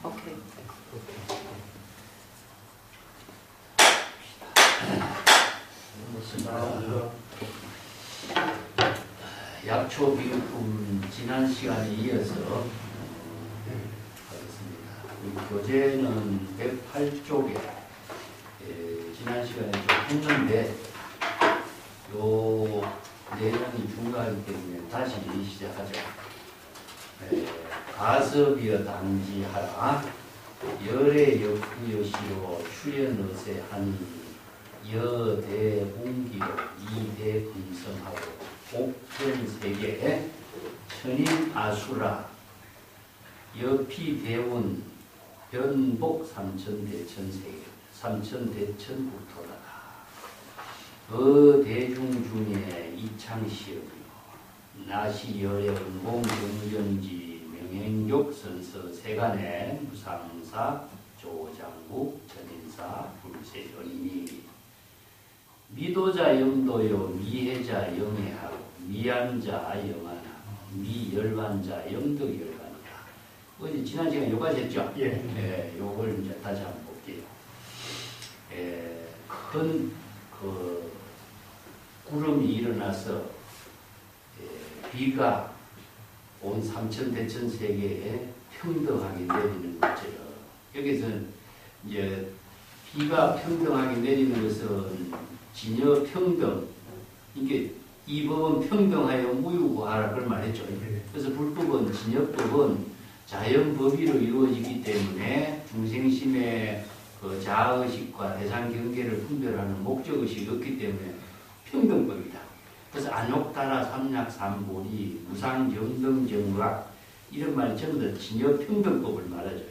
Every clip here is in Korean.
오케이. 약초 비유품 지난 시간에 이어서 하겠습니다. 교재는 108쪽에 지난 시간에 좀 했는데 요 내용이 중요하기 때문에 다시 시작하죠. 가섭이여 당지하라 열의 역부여시로 출연어세 하니 여대공기로 이대금성하고 옥전세계 천인아수라 여피대운 변복 삼천대천세계 삼천대천국토라다. 대중 중에 이창시업이요 나시열의 은공경전지 명행욕 선서 세간의 무상사 조장국 전인사 불세전이니 미도자 영도요 미해자 영해하고 미안자 영하나 미열반자 영덕열반이다. 어제 지난 시간에 요까지 했죠? 예. 요걸 이제 다시 한번 볼게요. 큰 구름이 일어나서 비가 온 삼천대천 세계에 평등하게 내리는 것처럼 여기서는 이제 비가 평등하게 내리는 것은 진여 평등, 이게 이 법은 평등하여 무유구하라 그걸 말했죠. 그래서 불법은 진여법은 자연법의로 이루어지기 때문에 중생심의 그 자아의식과 대상 경계를 분별하는 목적의식이 없기 때문에 평등법이다. 그래서 안욕따라 삼약삼보리 무상정등정각 이런 말이 전부 다 진여평등법을 말하죠.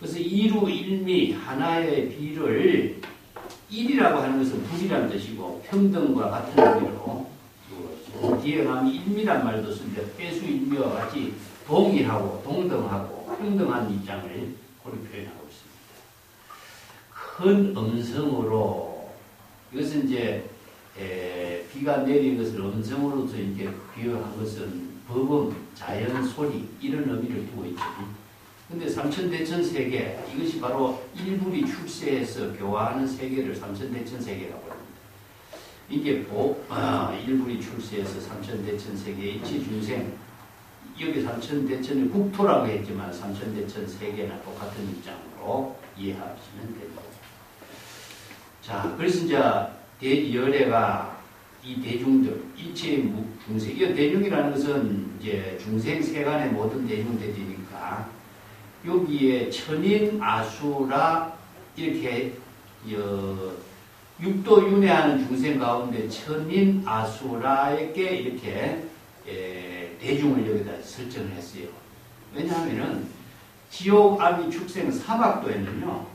그래서 이루일미 하나의 비를 일이라고 하는 것은 불이라는 뜻이고 평등과 같은 의미로 뒤에 가면 일미란 말도 쓰는데 빼수일미와 같이 동일하고 동등하고 평등한 입장을 그렇게 표현하고 있습니다. 큰 음성으로 이것은 이제 비가 내린 것을 음성으로서 이제 비유한 것은 법음, 자연, 소리 이런 의미를 두고 있죠. 근데 삼천대천 세계 이것이 바로 일불이 출세해서 교화하는 세계를 삼천대천 세계라고 합니다. 이게 일불이 출세해서 삼천대천 세계 이치중생 여기 삼천대천을 국토라고 했지만 삼천대천 세계나 똑같은 입장으로 이해하시면 됩니다. 자, 그래서 이제 열애가 이 대중들 일체의 중생 이 대중이라는 것은 이제 중생 세간의 모든 대중들이니까 여기에 천인 아수라 이렇게 육도윤회하는 중생 가운데 천인 아수라에게 이렇게 대중을 여기다 설정을 했어요. 왜냐하면은 지옥, 아비, 축생, 사박도에는요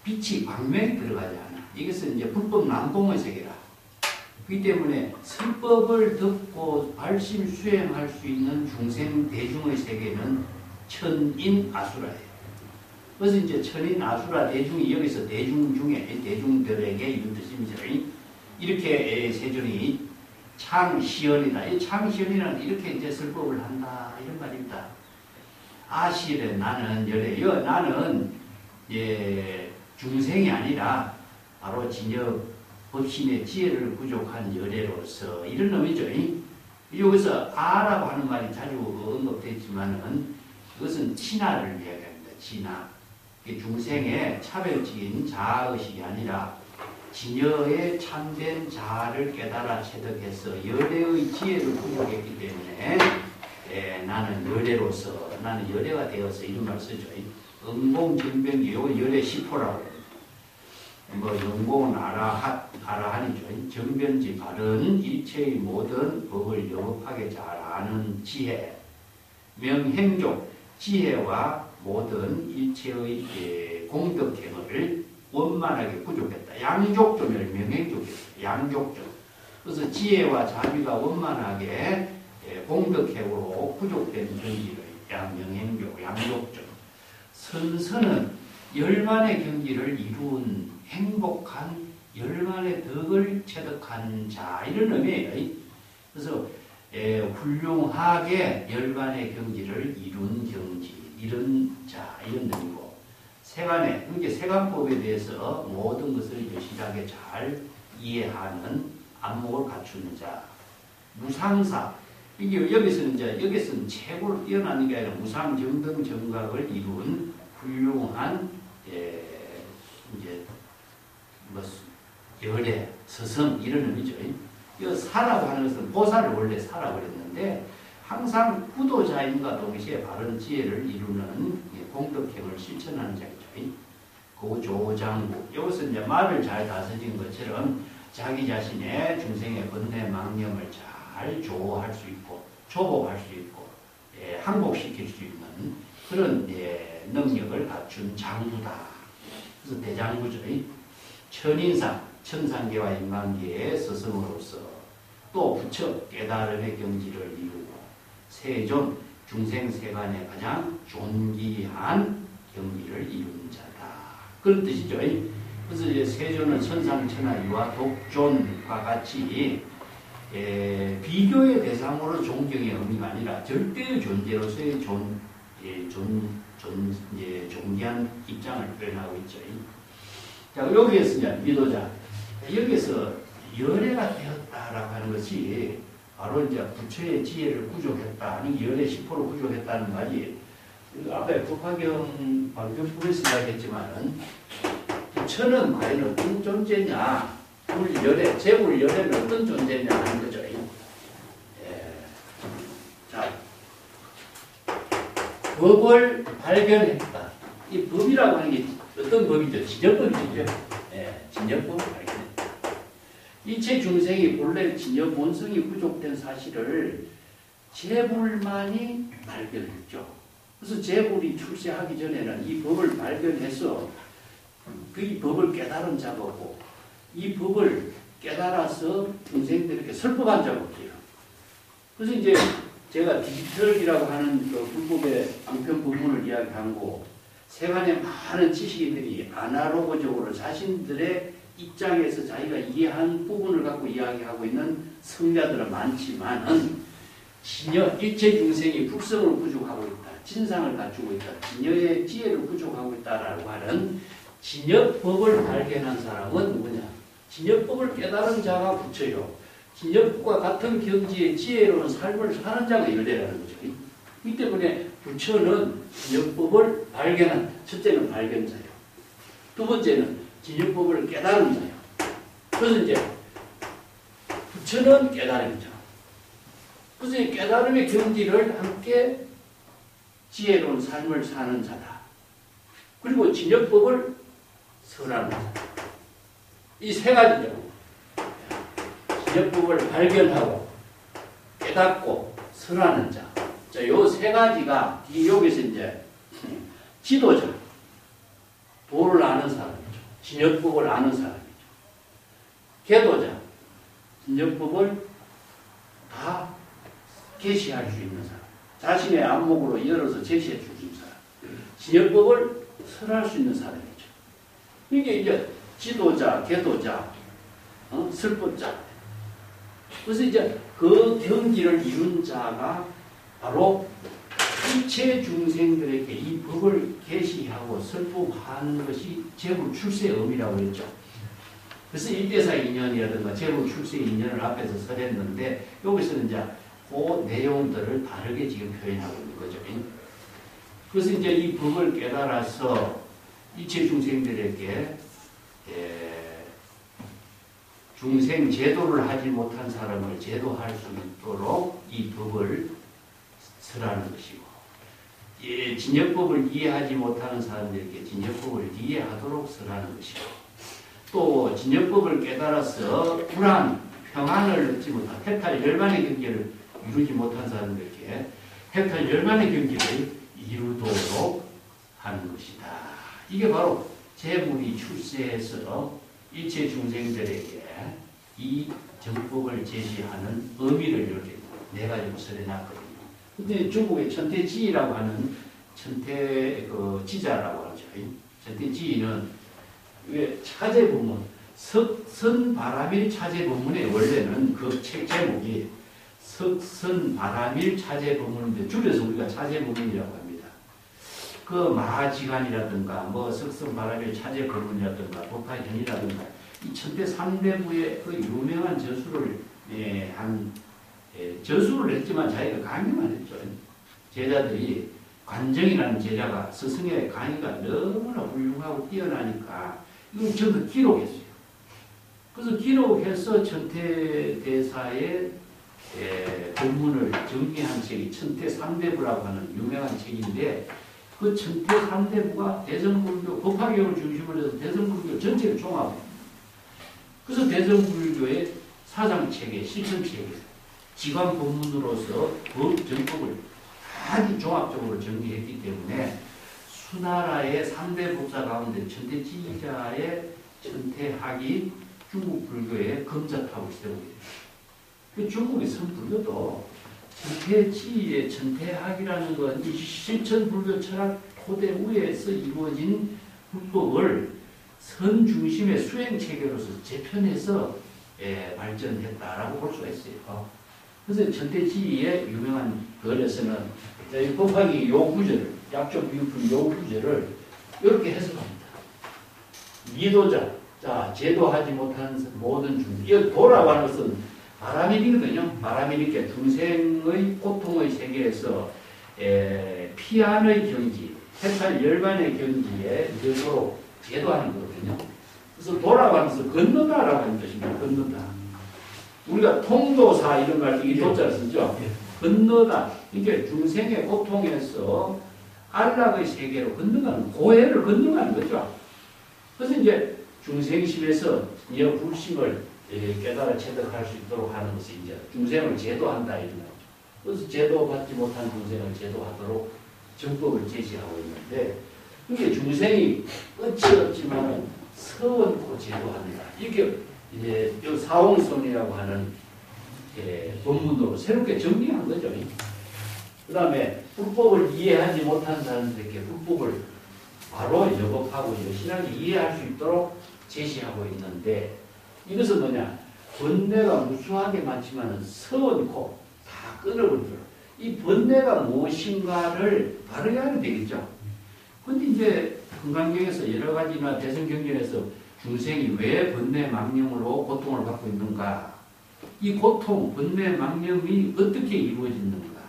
빛이 광명이 들어가지 않아. 이것은 이제 불법 난공의 세계라. 그렇기 때문에 설법을 듣고 발심 수행할 수 있는 중생 대중의 세계는 천인 아수라예요. 그래서 이제 천인 아수라 대중이 여기서 대중 중에 대중들에게 이런 뜻입니다. 이렇게 세존이 창시연이다. 이 창시연이라는 이렇게 이제 설법을 한다 이런 말입니다. 아실에 나는 열애여 나는 중생이 아니라 바로 진여 법신의 지혜를 부족한 열애로서 이런 의미죠. 여기서 아라고 하는 말이 자주 언급됐지만은 그것은 친아를 이야기합니다. 친아. 중생의 차별적인 자아의식이 아니라 진여의 참된 자아를 깨달아 체득해서 열애의 지혜를 부족했기 때문에 나는 열애로서 나는 열애가 되어서 이런 말 쓰죠. 응공정변기 이거 열애 10호라고 영공은 아라한이죠. 정변지 바른 일체의 모든 법을 영업하게 잘 아는 지혜 명행족 지혜와 모든 일체의 공덕행을 원만하게 부족했다. 양족점을 명행족이었어요. 양족점. 그래서 지혜와 자비가 원만하게 공덕행으로 부족된 경지를 명행족, 양족점. 선선은 열만의 경지를 이룬 행복한 열만의 덕을 체득한 자 이런 의미예요. 그래서 훌륭하게 열반의 경지를 이룬 경지, 이룬 자 세간에, 그러니까 세간법에 대해서 모든 것을 여실하게 잘 이해하는 안목을 갖추는 자. 무상사. 이게 여기서는 최고로 뛰어나는 게 아니라 무상정등 정각을 이룬 훌륭한, 열애, 스승, 이런 의미죠. 이 사라고 하는 것은 보살을 원래 사라고 그랬는데, 항상 구도자인과 동시에 바른 지혜를 이루는 공덕행을 실천하는 자이죠. 고조장구. 이것은 이제 말을 잘 다스린 것처럼 자기 자신의 중생의 번뇌 망념을 잘 조할 수 있고, 조복할 수 있고, 항복시킬 수 있는 그런 능력을 갖춘 장구다. 그래서 대장구죠. 천인상, 천상계와 인간계의 스승으로서 또 부처 깨달음의 경지를 이루고 세존, 중생 세간의 가장 존귀한 경지를 이루는 자다. 그런 뜻이죠. 그래서 이제 세존은 천상천하위와 독존과 같이 비교의 대상으로 존경의 의미가 아니라 절대의 존재로서의 존귀한 입장을 표현하고 있죠. 자, 여기에서 이제 미도자, 여기서 열애가 되었다라고 하는 것이 바로 이제 부처의 지혜를 구족했다, 아니 열애 10% 구족했다는 말이, 앞에 법화경 방편부에서 이야기했지만은 부처는 과연 어떤 존재냐, 불열애, 재불열애는 어떤 존재냐 하는 거죠. 자, 법을 발견했다. 이 법이라고 하는 게 어떤 법이죠? 진여법이죠. 진여법을 발견했다. 이체 중생이 본래 진여 본성이 부족된 사실을 재불만이 발견했죠. 그래서 재불이 출세하기 전에는 이 법을 발견해서 그 법을 깨달은 작업이고, 이 법을 깨달아서 중생들에게 설법한 작업이에요. 그래서 이제 제가 디지털이라고 하는 그 불법의 앙편 부분을 이야기하고, 세간의 많은 지식인들이 아날로그적으로 자신들의 입장에서 자기가 이해한 부분을 갖고 이야기하고 있는 성자들은 많지만은, 진여, 일체 중생이 북성을 구족하고 있다, 진상을 갖추고 있다, 진여의 지혜를 구족하고 있다라고 하는 진여법을 발견한 사람은 누구냐? 진여법을 깨달은 자가 부처요. 진여법과 같은 경지의 지혜로운 삶을 사는 자가 열애라는 거죠. 이 때문에 부처는 진여법을 발견한, 첫째는 발견자요. 두 번째는 진여법을 깨달은 자요. 그래서 이제 부처는 깨달은 자. 그래서 이 깨달음의 경지를 함께 지혜로운 삶을 사는 자다. 그리고 진여법을 설하는 자. 이 세 가지죠. 진여법을 발견하고 깨닫고 설하는 자. 자, 요 세 가지가 여기서 이제 지도자, 도를 아는 사람이죠. 진여법을 아는 사람이죠. 계도자, 진여법을 다 계시할 수 있는 사람. 자신의 안목으로 열어서 제시해 줄 수 있는 사람. 진여법을 설할 수 있는 사람이죠. 이게 이제 지도자, 계도자, 설법자. 그래서 이제 그 경지를 이룬 자가 바로 일체 중생들에게 이 법을 계시하고 설법하는 것이 재불 출세 의미라고 했죠. 그래서 일대사 인연이라든가 재불 출세 인연을 앞에서 설했는데, 여기서는 이제 그 내용들을 다르게 지금 표현하고 있는 거죠. 그래서 이제 이 법을 깨달아서 일체 중생들에게 중생 제도를 하지 못한 사람을 제도할 수 있도록 이 법을 설하는 것이고, 진여법을 이해하지 못하는 사람들에게 진여법을 이해하도록 설하는 것이고, 또 진여법을 깨달아서 불안, 평안을 얻지 못한 해탈 열반의 경계를 이루지 못한 사람들에게 해탈 열반의 경계를 이루도록 하는 것이다. 이게 바로 재불이 출세해서 일체 중생들에게 이 정법을 제시하는 의미를 이렇게 네 가지로 설해놨거든요. 근데 중국의 천태지라고 하는 천태 지자라고 하죠. 천태지는 왜 차제 부문, 석선바라밀 차제 부문의 원래는 그 책 제목이 석선바라밀 차제 부문인데 줄여서 우리가 차제 부문이라고 합니다. 그 마하지간이라든가 뭐 석성바라밀 차제 거문이라든가 법화현이라든가 이 천태 3대부의 그 유명한 저수를 저수를 했지만 자기가 강의만 했죠. 제자들이 관정이라는 제자가 스승의 강의가 너무나 훌륭하고 뛰어나니까 이걸 전부 기록했어요. 그래서 기록해서 천태대사의 본문을 정리한 책이 천태삼대부라고 하는 유명한 책인데 그 천태삼대부가 대성불교 법화교를 중심으로 해서 대성불교 전체를 종합해요. 그래서 대성불교의 사상체계, 실천체계, 지관 본문으로서 법 정법을 아주 종합적으로 정리했기 때문에 수나라의 3대 법사 가운데 천태지자의 천태학이 중국 불교의 검자탑을 세우게 돼요. 중국의 선불교도 천태지의 천태학이라는 건 이 실천 불교 철학 토대 위에서 이루어진 불법을 선 중심의 수행 체계로서 재편해서 발전했다라고 볼 수가 있어요. 그래서 천태지의 유명한 글에서는 법화기 요 구절을 약조 비유품 요 구절을 이렇게 해석합니다. 미도자, 자 제도하지 못한 모든 중생. 이 도라고 하는 것은 바라밀이거든요. 바라밀이게 중생의 고통의 세계에서 피안의 경지, 해탈 열반의 경지에 이르도록 제도하는 거거든요. 그래서 도라고 하는 것은 건너다라고 하는 뜻입니다. 건너다. 우리가 통도사 이런 말 이 도자를 쓰죠. 건너다. 이게 중생의 고통에서 안락의 세계로 건너가는 고해를 건너가는 거죠. 그래서 이제 중생심에서 이 불심을 깨달아 체득할 수 있도록 하는 것이 이제 중생을 제도한다 이런 거죠. 그래서 제도받지 못한 중생을 제도하도록 정법을 제시하고 있는데 이게 중생이 끝이 없지만은 서원코 제도한다. 이게 이제 사홍선이라고 하는 본문으로 새롭게 정리한 거죠. 그 다음에 불법을 이해하지 못한 사람들에게 불법을 바로 여법하고 여신하게 이해할 수 있도록 제시하고 있는데 이것은 뭐냐? 번뇌가 무수하게 많지만 서원코 다 끊어버리도록 이 번뇌가 무엇인가를 바르게 되겠죠. 근데 이제 금강경에서 여러 가지나 대성경전에서 중생이 왜 번뇌 망념으로 고통을 받고 있는가? 이 고통, 번뇌 망념이 어떻게 이루어지는가?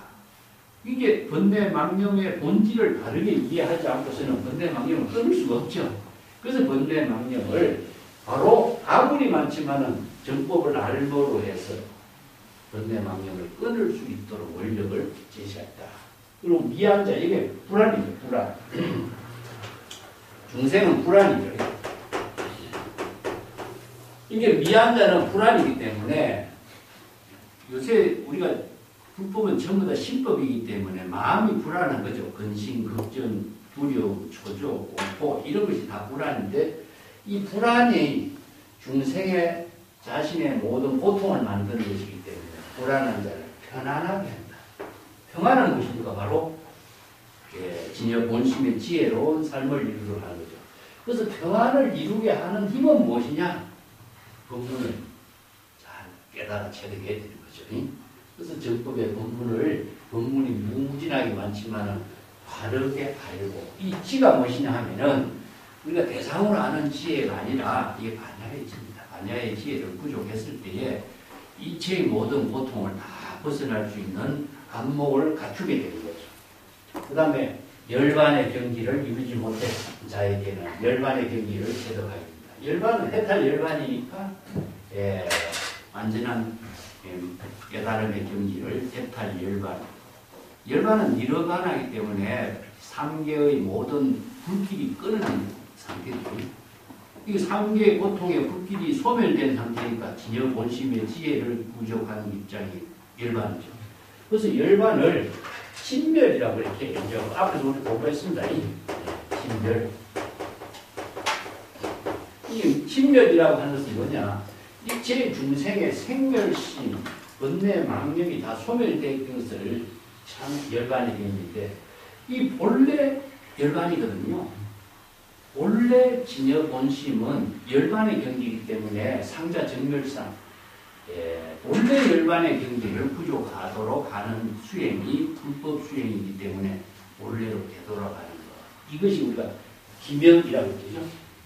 이게 번뇌 망념의 본질을 바르게 이해하지 않고서는 번뇌 망념을 끊을 수가 없죠. 그래서 번뇌 망념을 바로 아무리 많지만은 정법을 알모로 해서 번뇌 망념을 끊을 수 있도록 원력을 제시했다. 그리고 미안자, 이게 불안이죠, 불안. 중생은 불안이죠. 이게 미안자는 불안이기 때문에 요새 우리가 불법은 전부 다 신법이기 때문에 마음이 불안한 거죠. 근심, 걱정, 두려움, 초조, 공포 이런 것이 다 불안인데 이 불안이 중생의 자신의 모든 고통을 만드는 것이기 때문에 불안한 자를 편안하게 한다. 평안한 것이니까 바로 진여 본심의 지혜로운 삶을 이루도록 하는 거죠. 그래서 평안을 이루게 하는 힘은 무엇이냐? 법문을 잘 깨달아 체득해야 되는 거죠. 그래서 정법의 법문이 무진하게 많지만 바르게 알고 이 지가 무엇이냐 하면은 우리가 대상으로 아는 지혜가 아니라 이게 반야의 지입니다. 반야의 지혜를 부족했을 때에 이체의 모든 고통을 다 벗어날 수 있는 안목을 갖추게 되는 거죠. 그 다음에 열반의 경지를 이루지 못해 자에게는 열반의 경지를 체득하게 됩니다. 열반은 해탈 열반이니까 완전한 깨달음의 경지를 해탈 열반. 열반은 니르바나이기 때문에 삼계의 모든 불길이 끊어진 상태죠. 이 삼계의 고통의 불길이 소멸된 상태니까 진여 본심의 지혜를 부족하는 입장이 열반이죠. 그래서 열반을 신멸이라고 이렇게 이제 앞에서 우리 공부했습니다. 신멸. 이 신멸이라고 하는 것은 뭐냐? 일체 중생의 생멸심, 번뇌, 망념이 다 소멸된 것을 참 열반이 되는데 이 본래 열반이거든요. 본래 진여 본심은 열반의 경지이기 때문에 상자 정멸상 본래 열반의 경지를 부족하도록 하는 수행이 불법 수행이기 때문에 본래로 되돌아가는 것. 이것이 우리가 기명이라고 그러죠.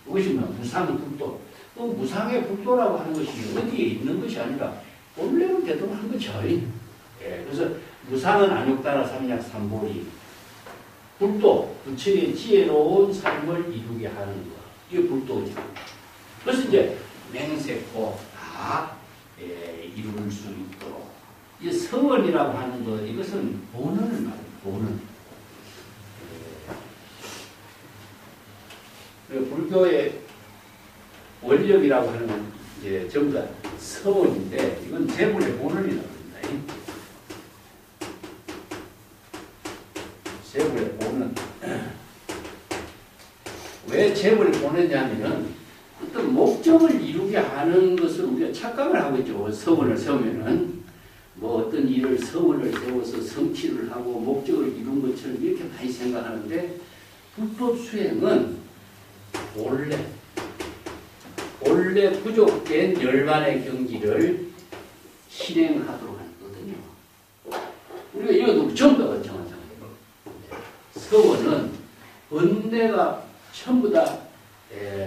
이것이 무상불도. 무상의 불도라고 하는 것이 어디에 있는 것이 아니라 본래는 대도한 거죠. 예, 그래서 무상은 안욕다나 삼약 삼보리. 불도, 부처의 지혜로운 삶을 이루게 하는 것. 이게 불도죠. 그래서 이제 맹세코 다 이룰 수 있도록. 이 서원이라고 하는 것, 이것은 본원을 말해요. 본원. 불교의 원력이라고 하는 건 이제 전부 다 서원인데, 이건 재불의 본원이라고 합니다. 재불의 본원. 왜 재불의 본원이냐면은 어떤 목적을 이루게 하는 것을 우리가 착각을 하고 있죠. 서원을 세우면은 뭐 어떤 일을 서원을 세워서 성취를 하고 목적을 이룬 것처럼 이렇게 많이 생각하는데, 불법 수행은 본래 부족된 열반의 경지를 실행하도록 하는 거거든요. 우리가 이것도 전부 다 정하잖아요. 서원은 본래가 전부 다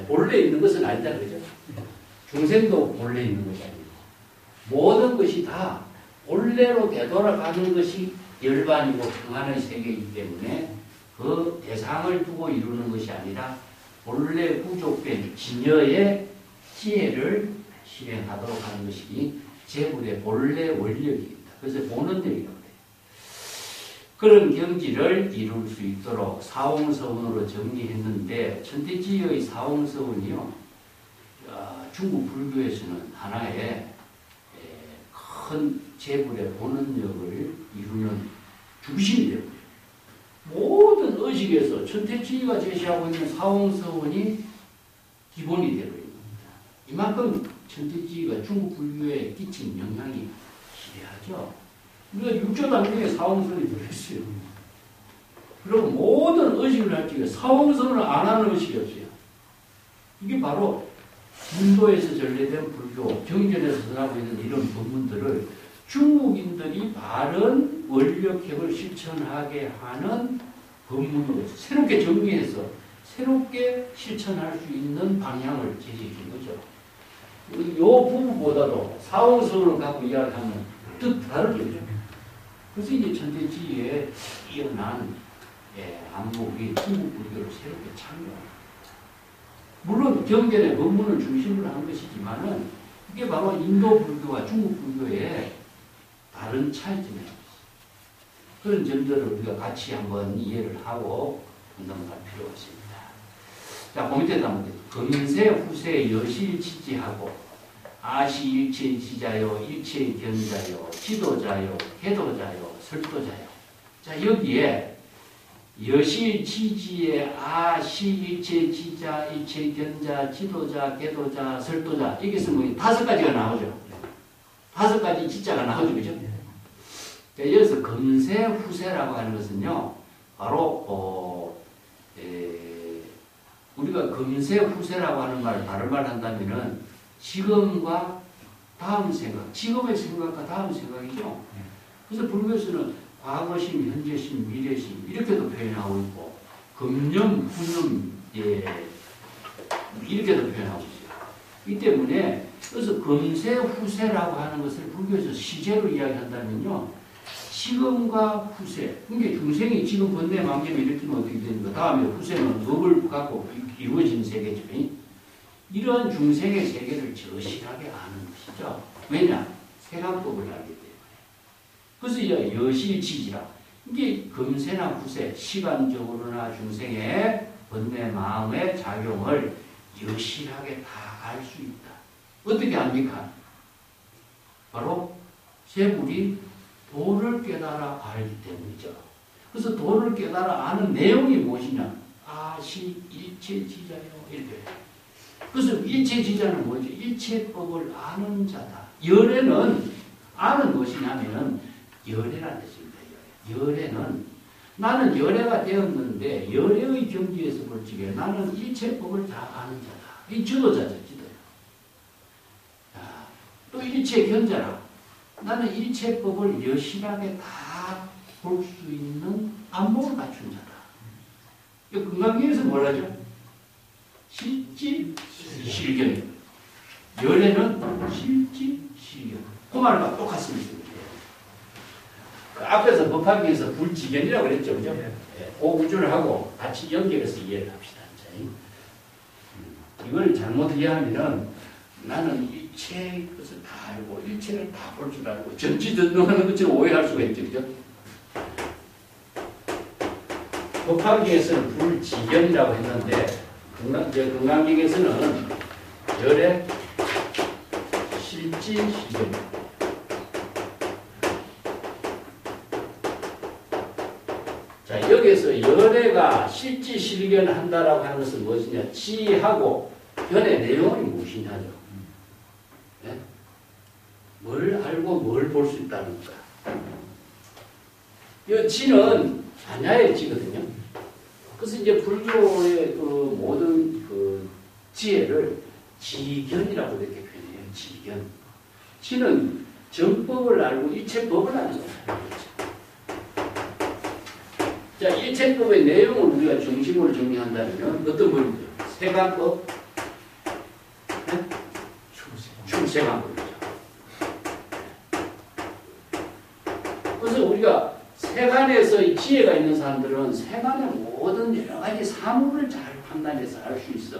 본래 있는 것은 아니다, 그죠? 중생도 본래 있는 것이 아니고 모든 것이 다 본래로 되돌아가는 것이 열반이고 평안의 세계이기 때문에 그 대상을 두고 이루는 것이 아니라 본래 부족된 진여의 지혜를 실행하도록 하는 것이 재불의 본래 원력입니다. 그래서 본원력이라고 해요. 그런 경지를 이룰 수 있도록 사홍서원으로 정리했는데, 천태지의 사홍서원이요, 중국 불교에서는 하나의 큰 재불의 본원력을 이루는 중심이 되고요. 모든 의식에서 천태지가 제시하고 있는 사홍서원이 기본이 되고 있습니다. 이만큼 천태지가 중국 불교에 끼친 영향이 기대하죠. 우리가 육조 단계에 사홍서원이 들어있어요. 그리고 모든 의식을 할 적에 사홍서원을 안 하는 의식이 없어요. 이게 바로 인도에서 전래된 불교, 경전에서 전하고 있는 이런 법문들을 중국인들이 바른 원력핵을 실천하게 하는 법문으로 새롭게 정리해서 새롭게 실천할 수 있는 방향을 제시해 준 거죠. 이 부분보다도 사홍서원을 갖고 이야기하면 뜻 다르죠. 그래서 이제 천태지의 뛰어난 안목이 중국 불교를 새롭게 창조합니다. 물론 경전의 법문을 중심으로 하는 것이지만은 이게 바로 인도 불교와 중국 불교의 다른 차이점입니다. 그런 점들을 우리가 같이 한번 이해를 하고 넘어갈 필요가 있습니다. 자, 그 밑에 나오는데 금세 후세 여실치지하고 아시일체지자요 일체견자요 지도자요 해도자요 설도자요. 자, 여기에 여실지지의 아시일체지자 일체견자 지도자 개도자 설도자 이게 쓰면 5가지가 나오죠. 5가지 지자가 나오죠. 그죠? 여기서 금세 후세라고 하는 것은요, 바로 우리가 금세 후세라고 하는 말, 다른 말 한다면은 지금과 다음 생각, 지금의 생각과 다음 생각이죠. 그래서 불교에서는 과거심, 현재심, 미래심 이렇게도 표현하고 있고, 금념, 후념, 이렇게도 표현하고 있어요. 이 때문에 그래서 금세 후세라고 하는 것을 불교에서 시제로 이야기한다면요, 지금과 후세, 그러니까 중생이 지금 번뇌 망념을 일으키면 어떻게 됩니까? 다음에 후세는 업을 갖고 이루어진 세계죠. 이러한 중생의 세계를 절실하게 아는 것이죠. 왜냐? 세간법을 알기 때문에. 그래서 이 여실지지라, 이게 금세나 후세, 시간적으로나 중생의 번뇌 마음의 작용을 여실하게 다 알 수 있다. 어떻게 압니까? 바로 재불이 도를 깨달아 알기 때문이죠. 그래서 도를 깨달아 아는 내용이 무엇이냐? 아시 일체지자요. 이렇게. 그래서 일체지자는 뭐죠? 일체법을 아는 자다. 열애는 아는 것이냐면은 열애라는 뜻입니다. 열애는 나는 열애가 되었는데 열애의 경지에서 볼 적에 나는 일체법을 다 아는 자다. 이 지도자죠. 지도자. 또 일체견자라. 나는 일체법을 여실하게 다 볼 수 있는 안목을 갖춘 자다. 건강기에서 뭘 하죠? 실지, 실견. 열애는 실지, 실견. 그 말과 똑같습니다. 그 앞에서 법학기에서 불지견이라고 그랬죠. 그죠? 그 구조를 하고 같이 연결해서 이해를 합시다. 이걸 잘못 이해하면은 나는 일체 것을 다 알고 일체를 다 볼 줄 알고 전지전능하는 것처럼 오해할 수가 있죠. 그죠? 법학기에서는 불지견이라고 했는데 건강기에서는 열의 실지 실견. 자, 여기서 열애가 실지 실견한다라고 하는 것은 무엇이냐? 지하고 견의 내용이 무엇이냐죠. 네? 뭘 알고 뭘 볼 수 있다는 거야. 이 지는 반야의 지거든요. 그래서 이제 불교의 그 모든 그 지혜를 지견이라고 이렇게 표현해요. 지견. 지는 정법을 알고 일체법을 아는 거예요. 자, 일체법의 내용을 우리가 중심으로 정리한다면 어떤 법이죠? 세관법, 네? 출세관법이죠. 그래서 우리가 세간에서 지혜가 있는 사람들은 세간의 모든 여러 가지 사물을 잘 판단해서 알 수 있어.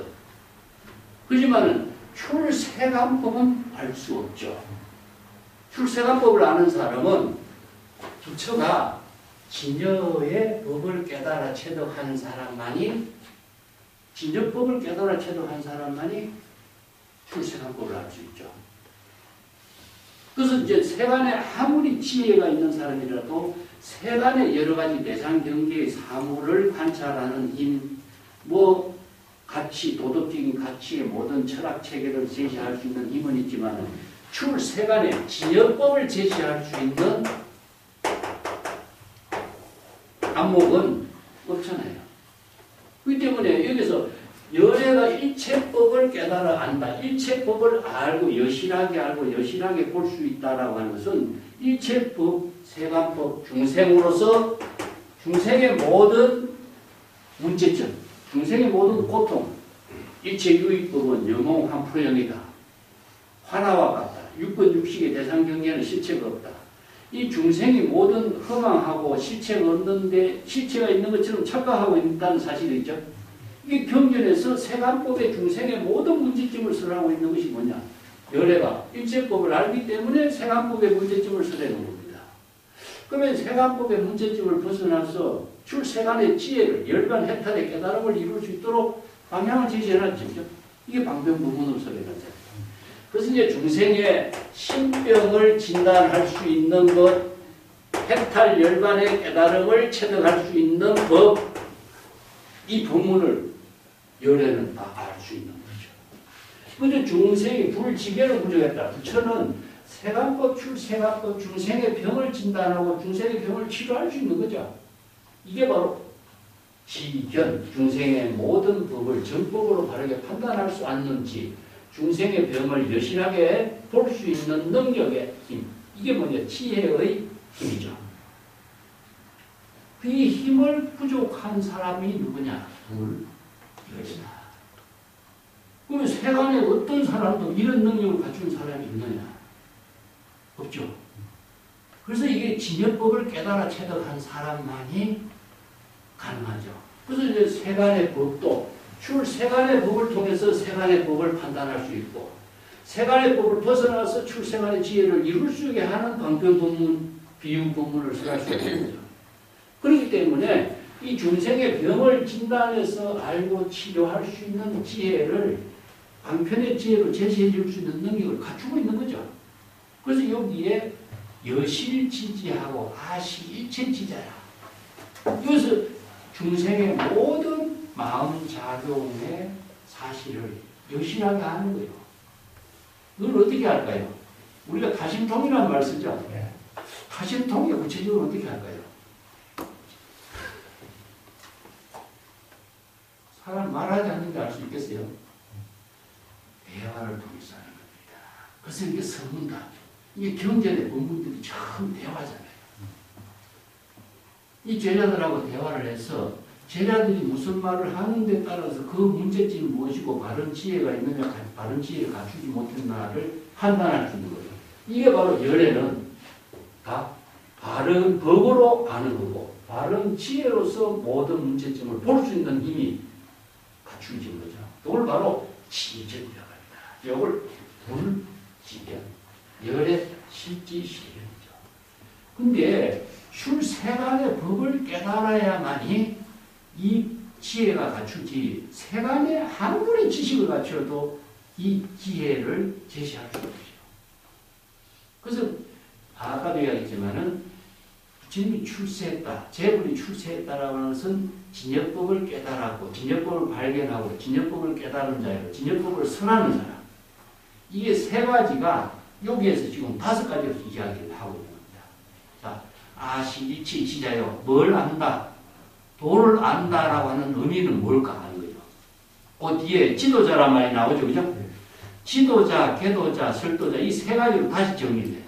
그렇지만은 출세관법은 알 수 없죠. 출세관법을 아는 사람은 부처가 진여의 법을 깨달아 체득한 사람만이, 진여법을 깨달아 체득한 사람만이 출세관법을 알 수 있죠. 그래서 이제 세간에 아무리 지혜가 있는 사람이라도 세간의 여러 가지 대상 경계의 사물을 관찰하는 힘, 뭐 가치, 도덕적인 가치의 모든 철학 체계를 제시할 수 있는 힘은 있지만 출세간의 진여법을 제시할 수 있는 안목은 없잖아요. 그렇기 때문에 여기서 열애가 일체법을 깨달아 안다. 일체법을 알고 여실하게 알고 여실하게 볼 수 있다라고 하는 것은 일체법, 세관법, 중생으로서 중생의 모든 문제점, 중생의 모든 고통, 일체유익법은 영홍한프형이다. 화나와 같다. 육권 육식의 대상 경계는 실체가 없다. 이 중생이 모든 허망하고 실체가 없는데 실체가 있는 것처럼 착각하고 있다는 사실이 있죠. 이 경전에서 세간법의 중생의 모든 문제점을 설하고 있는 것이 뭐냐? 열애가 일체법을 알기 때문에 세간법의 문제점을 설하는 겁니다. 그러면 세간법의 문제점을 벗어나서 출세간의 지혜를 열반 해탈의 깨달음을 이룰 수 있도록 방향을 제시해놨죠. 이게 방병부문으로 설하는 거죠. 그래서 이제 중생의 신병을 진단할 수 있는 것, 해탈 열반의 깨달음을 체득할 수 있는 법, 이 법문을 열애는 다 알 수 있는 거죠. 그런데 중생이 불지견을 부정했다. 부처는 세간법, 출세간법, 중생의 병을 진단하고 중생의 병을 치료할 수 있는 거죠. 이게 바로 지견, 중생의 모든 법을 정법으로 바르게 판단할 수 없는지 중생의 병을 여실하게 볼 수 있는 능력의 힘. 이게 뭐냐? 지혜의 힘이죠. 이 힘을 부족한 사람이 누구냐? 이것이다. 그러면 세간에 어떤 사람도 이런 능력을 갖춘 사람이 있느냐? 없죠. 그래서 이게 진여법을 깨달아 체득한 사람만이 가능하죠. 그래서 이제 세간의 법도 출세간의 법을 통해서 세간의 법을 판단할 수 있고 세간의 법을 벗어나서 출세간의 지혜를 이룰 수 있게 하는 방편법문, 비유법문을 설할 수 있는 거죠. 그렇기 때문에 이 중생의 병을 진단해서 알고 치료할 수 있는 지혜를 방편의 지혜로 제시해 줄 수 있는 능력을 갖추고 있는 거죠. 그래서 여기에 여실지지하고 아시일체지자야. 여기서 중생의 모든 마음작용의 사실을 여실하게 하는 거예요. 이걸 어떻게 할까요? 우리가 타심통이라는 말 쓰죠. 타심통이 구체적으로 어떻게 할까요? 사람 말하지 않는데 알 수 있겠어요? 대화를 통해서 하는 겁니다. 그래서 이게 서문다. 이게 경전의 본문들이 처음 대화잖아요. 이 제자들하고 대화를 해서 제자들이 무슨 말을 하는데 따라서 그 문제점이 무엇이고 바른 지혜가 있느냐, 바른 지혜를 갖추지 못했나를 판단할 수 있는 거죠. 이게 바로 열애는 다 바른 법으로 아는 거고, 바른 지혜로서 모든 문제점을 볼 수 있는 힘이 갖추어진 거죠. 이걸 바로 지견이라고 합니다. 이걸 불지견, 열의 실지실견이죠. 근데 출세간의 법을 깨달아야만이 이 지혜가 갖추지, 세간의 아무리 지식을 갖춰도 이 지혜를 제시할 수 없죠. 그래서 아까도 이야기했지만은 부처님이 출세했다, 제불이 출세했다라고 하는 것은 진여법을 깨달았고, 진여법을 발견하고, 진여법을 깨달은 자예요. 진여법을 선하는 사람. 이게 세 가지가 여기에서 지금 5가지로 이야기를 하고 있는 겁니다. 자, 아시리치 지자요. 뭘 안다? 도를 안다라고 하는 의미는 뭘까 하는 거죠. 그 뒤에 지도자란 말이 나오죠. 그죠? 지도자, 계도자, 설도자 이 세 가지로 다시 정리돼요.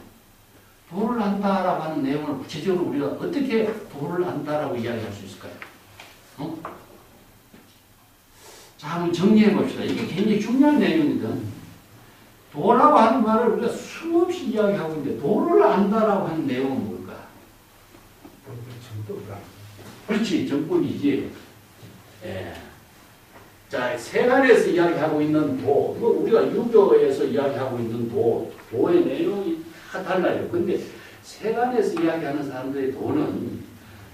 도를 안다라고 하는 내용을 구체적으로 우리가 어떻게 도를 안다라고 이야기할 수 있을까요? 자, 한번 정리해 봅시다. 이게 굉장히 중요한 내용이거든. 도라고 하는 말을 우리가 수없이 이야기하고 있는데 도를 안다라고 하는 내용은 뭘까? 그렇지, 정법이지. 예. 자, 세간에서 이야기하고 있는 도, 뭐 우리가 유교에서 이야기하고 있는 도의 내용이 다 달라요. 근데 세간에서 이야기하는 사람들의 도는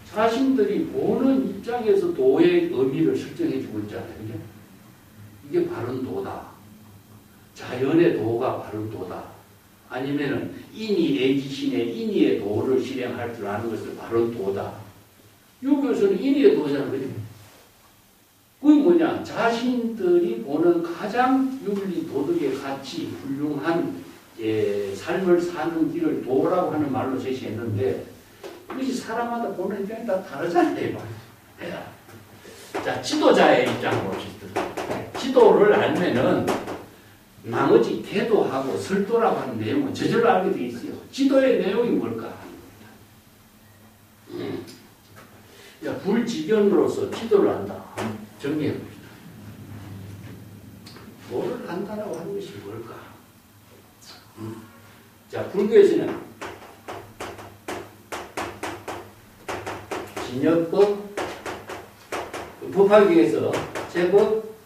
자신들이 보는 입장에서 도의 의미를 설정해 주고 있잖아요. 그죠? 이게 바른 도다. 자연의 도가 바른 도다. 아니면은 인이 애지신의 인의의 도를 실행할 줄 아는 것을 바른 도다. 유교에서는 인의의 도잖아요. 그죠? 그게 뭐냐? 자신들이 보는 가장 윤리, 도덕의 가치, 훌륭한 삶을 사는 길을 도라고 하는 말로 제시했는데, 이것이 사람마다 보는 입장이 다 다르잖아요. 자, 지도자의 입장으로 봅시다. 지도를 알면은 나머지 계도하고 설도라고 하는 내용은 저절로 알게 돼 있어요. 지도의 내용이 뭘까? 자, 불지견으로서 지도를 한다. 정리해 봅시다. 도를 한다라고 하는 것이 뭘까? 자, 불교에서는 진여법, 법화기에서 제법,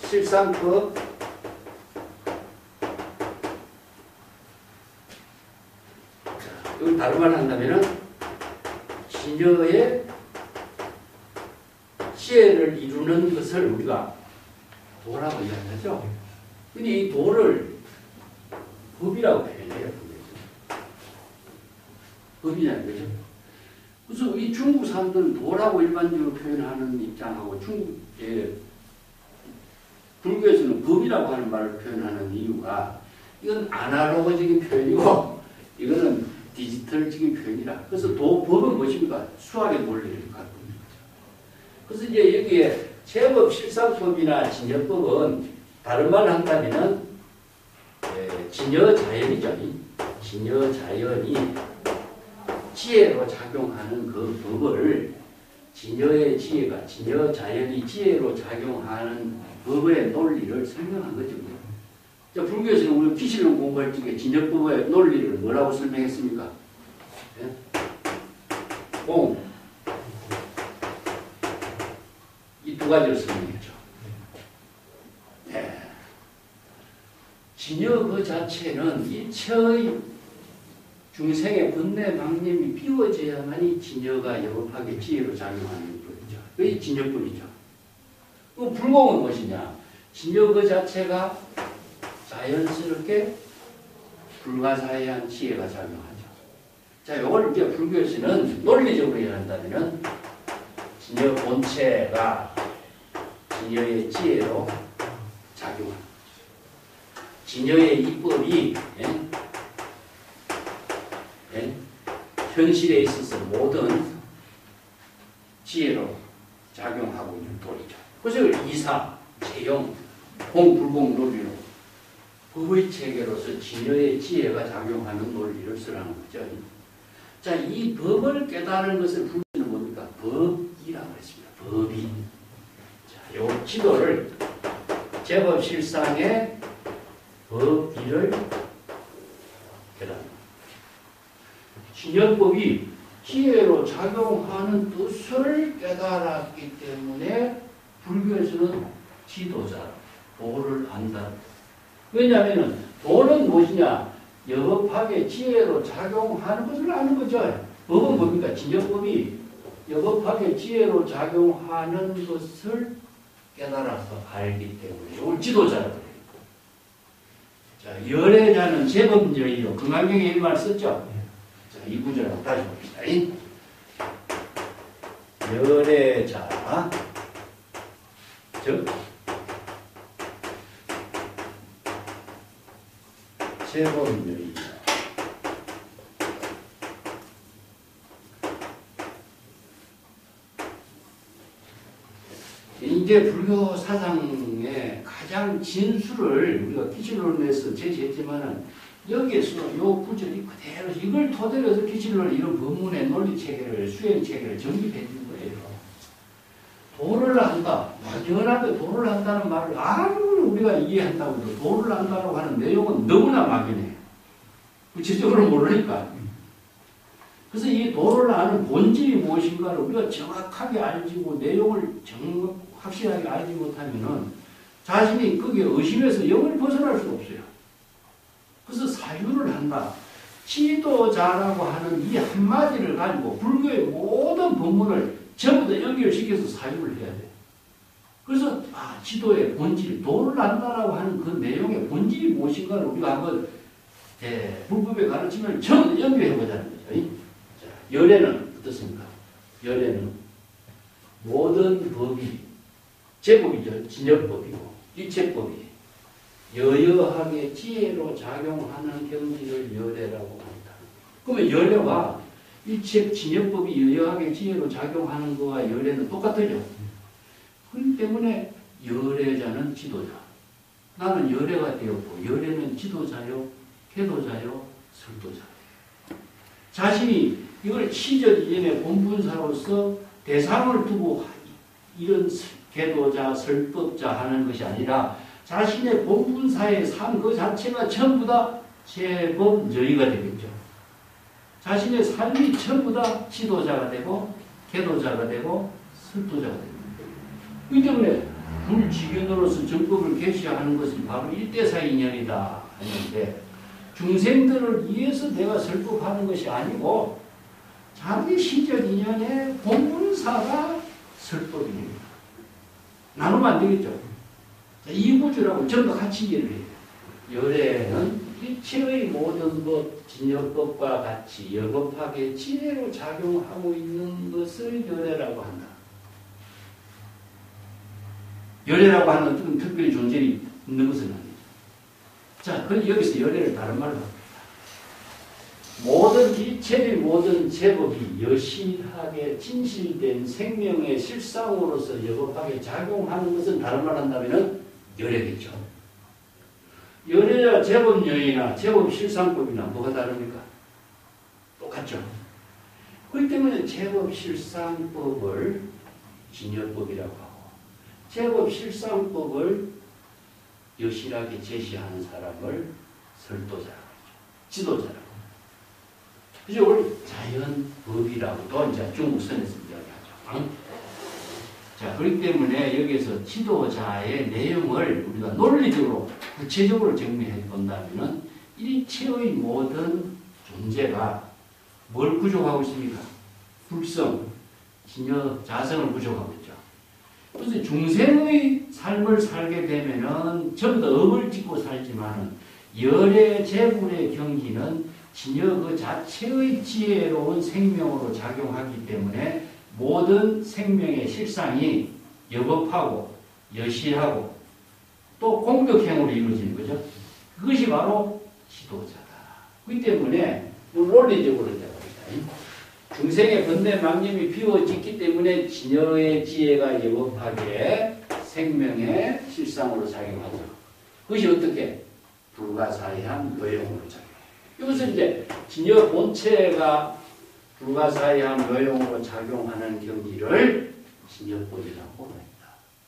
실상법, 이걸 다른 말로 한다면은 진여의 지혜를 이루는 것을 우리가 도라고 이야기하죠. 근데 이 도를 법이라고 표현해요. 법이냐는 거죠. 그래서 이 중국 사람들은 도라고 일반적으로 표현하는 입장하고 불교에서는 법이라고 하는 말을 표현하는 이유가, 이건 아날로그적인 표현이고 이거는 디지털적인 표현이라. 그래서 법은 무엇입니까? 수학의 논리를 갖고 있는 거죠. 그래서 이제 여기에 제법, 실상법이나 진여법은 다른 말을 한다면은 진여자연이죠. 진여자연이 지혜로 작용하는 그 법을, 진여의 지혜가, 진여자연이 지혜로 작용하는 법의 논리를 설명한 거죠. 자, 불교에서는 우리 기실론 공부할 적에 진여법의 논리를 뭐라고 설명했습니까? 예? 이 두 가지를 설명했죠. 네. 진여 그 자체는 일체의 중생의 번뇌 망념이 비워져야만이 진여가 영업하게 지혜로 작용하는 거죠. 그게 진여법이죠. 그 불공은 무엇이냐? 진여 그 자체가 자연스럽게 불가사의한 지혜가 작용하죠. 자, 요걸 이제 불교에서는 논리적으로 이해한다면은 진여 본체가 진여의 지혜로 작용하는 거죠. 진여의 이법이 현실에 있어서 모든 지혜로 작용하고 있는 도리죠. 그래서 이사, 재용, 공불공 논리로 법의 체계로서 진여의 지혜가 작용하는 논리를 쓰라는 거죠. 자, 이 법을 깨달은 것을 불교는 뭡니까? 법이라고 했습니다. 법인. 자, 요 지도를 제법실상의 법의를 깨닫는다. 진여법이 지혜로 작용하는 뜻을 깨달았기 때문에 불교에서는 지도자, 도를 안다. 왜냐하면 도는 무엇이냐? 여법학의 지혜로 작용하는 것을 아는 거죠. 법은 뭡니까? 진여법이 여법학의 지혜로 작용하는 것을 깨달아서 알기 때문에 이걸 지도자라고 해요. 자, 열애자는 제법여의요. 금강경에 이 말 썼죠? 자, 이 구절을 한번 다시 봅시다. 열애자, 즉 제법여의요. 이제 불교 사상의 가장 진수를 우리가 기출론에서 제시했지만은 여기에서 요 구절이 그대로 이걸 토대로 해서 기출론 이런 법문의 논리 체계를 수행 체계를 정립해 준 거예요. 도를 한다, 막연하게 도를 한다는 말을 아무리 우리가 이해한다고 해도 도를 한다고 하는 내용은 너무나 막연해요. 구체적으로 모르니까. 그래서 이 도를 아는 본질이 무엇인가를 우리가 정확하게 알지고 내용을 확실하게 알지 못하면은 자신이 거기에 의심해서 영원히 벗어날 수가 없어요. 그래서 사유를 한다. 지도자라고 하는 이 한마디를 가지고 불교의 모든 법문을 전부 다 연결시켜서 사유를 해야 돼요. 그래서 지도의 본질, 도를 안다라고 하는 그 내용의 본질이 무엇인가를 우리가 한번 불법에 가르치면 전부 다 연결해 보자는 거죠. 자, 열애는 어떻습니까? 열애는 모든 법이 제법이죠. 진여법이고 이체법이 여여하게 지혜로 작용하는 경지를 열애라고 합니다. 그러면 열애와 이체 진여법이 여여하게 지혜로 작용하는 거와 열애는 똑같죠. 그렇기 때문에 열애자는 지도자. 나는 열애가 되었고 열애는 지도자요, 계도자요, 설도자요. 자신이 이걸 시적 이전의 본분사로서 대상을 두고 이런 계도자, 설법자 하는 것이 아니라 자신의 본분사의 삶 그 자체가 전부 다 제법여의가 되겠죠. 자신의 삶이 전부 다 지도자가 되고 계도자가 되고 설도자가 됩니다. 이 때문에 불지견으로서 정법을 계시하는 것이 바로 일대사 인연이다 하는데 중생들을 위해서 내가 설법하는 것이 아니고 자기 시적 인연의 본분사가 설법입니다. 나누면 안 되겠죠. 이 구조라고 전부 같이 이해를 해요. 열애는 일체의 모든 것, 진여법과 같이 여법학의 지혜로 작용하고 있는 것을 열애라고 한다. 열애라고 하는 어떤 특별히 존재이 있는 것은 아니죠. 자, 그럼 여기서 열애를 다른 말로 합니다. 모든 일체의 모든 제법이 여실하게 진실된 생명의 실상으로서 여법하게 작용하는 것은 다른 말 한다면 열애겠죠. 열애와 제법여의나 제법실상법이나 뭐가 다릅니까? 똑같죠. 그렇기 때문에 제법실상법을 진여법이라고 하고 제법실상법을 여실하게 제시하는 사람을 설도자라고 하죠. 지도자라고. 그죠? 우리 자연법이라고도 이제 중국선에서 이야기하죠. 자, 그렇기 때문에 여기서 지도자의 내용을 우리가 논리적으로, 구체적으로 정리해 본다면은 일체의 모든 존재가 뭘 구족하고 있습니까? 불성, 진여, 자성을 구족하고 있죠. 그래서 중생의 삶을 살게 되면은 전부 다 업을 짓고 살지만은 열의 재불의 경기는 진여 그 자체의 지혜로운 생명으로 작용하기 때문에 모든 생명의 실상이 여법하고 여실하고 또 공덕행으로 이루어지는 거죠. 그것이 바로 지도자다. 그렇기 때문에 논리적으로 이제 봅시다. 중생의 번뇌 망념이 비워졌기 때문에 진여의 지혜가 여법하게 생명의 실상으로 작용하죠. 그것이 어떻게? 불가사의한 노용으로 작용해요. 이것은 이제 진여 본체가 불가사의한 노용으로 작용하는 경지를 진여법이라고 합니다.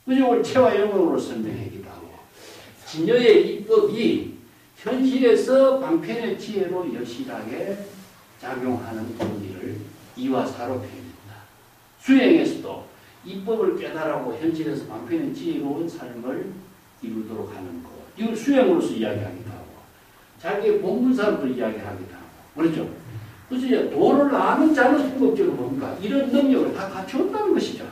이걸 체와 영어로 설명하기도 하고 진여의 이법이 현실에서 방편의 지혜로 여실하게 작용하는 원리를 이와사로 표현합니다. 수행에서도 이법을 깨달아고 현실에서 방편의 지혜로운 삶을 이루도록 하는 것. 이걸 수행으로서 이야기하기도 하고 자기의 본분사로 이야기하기도 하고 그렇죠? 그래서 이제 도를 아는 자는 궁극적으로 뭡니까? 이런 능력을 다 갖추었다는 것이죠.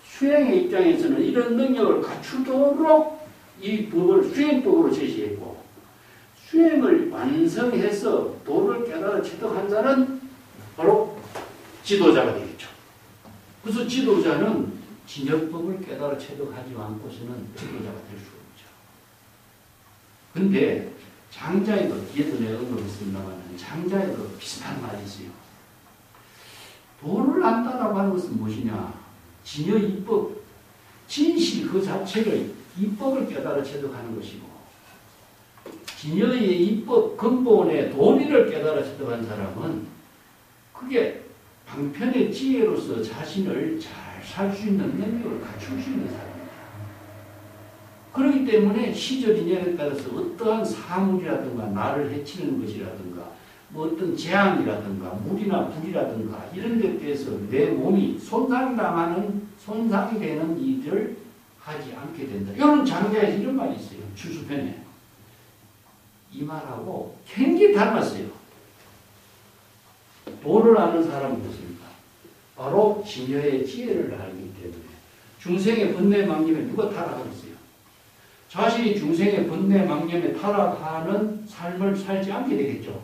수행의 입장에서는 이런 능력을 갖추도록 이 법을 수행법으로 제시했고 수행을 완성해서 도를 깨달아 체득한 자는 바로 지도자가 되겠죠. 그래서 지도자는 진여법을 깨달아 체득하지 않고서는 지도자가 될 수 없죠. 근데 장자에도 뒤에도 내가 언급을 씁니다만 장자에도 비슷한 말이 있어요. 도를 안다라고 하는 것은 무엇이냐? 진여 이법, 진실 그 자체를 이법을 깨달아 체득하는 것이고 진여의 이법 근본의 도리를 깨달아 체득한 사람은 그게 방편의 지혜로서 자신을 잘 살 수 있는 능력을 갖출 수 있는 사람입니다. 그렇기 때문에 시절 인연에 따라서 어떠한 사물이라든가 나를 해치는 것이라든가 뭐 어떤 재앙이라든가 물이나 불이라든가 이런 데 대해서 내 몸이 손상이 되는 일을 하지 않게 된다. 이런 장자에서 이런 말이 있어요. 추수편에. 이 말하고 굉장히 닮았어요. 도를 아는 사람은 무엇입니까? 바로 진여의 지혜를 알기 때문에 중생의 번뇌망념에 누가 타락하겠어요? 자신이 중생의 번뇌망념에 타락하는 삶을 살지 않게 되겠죠.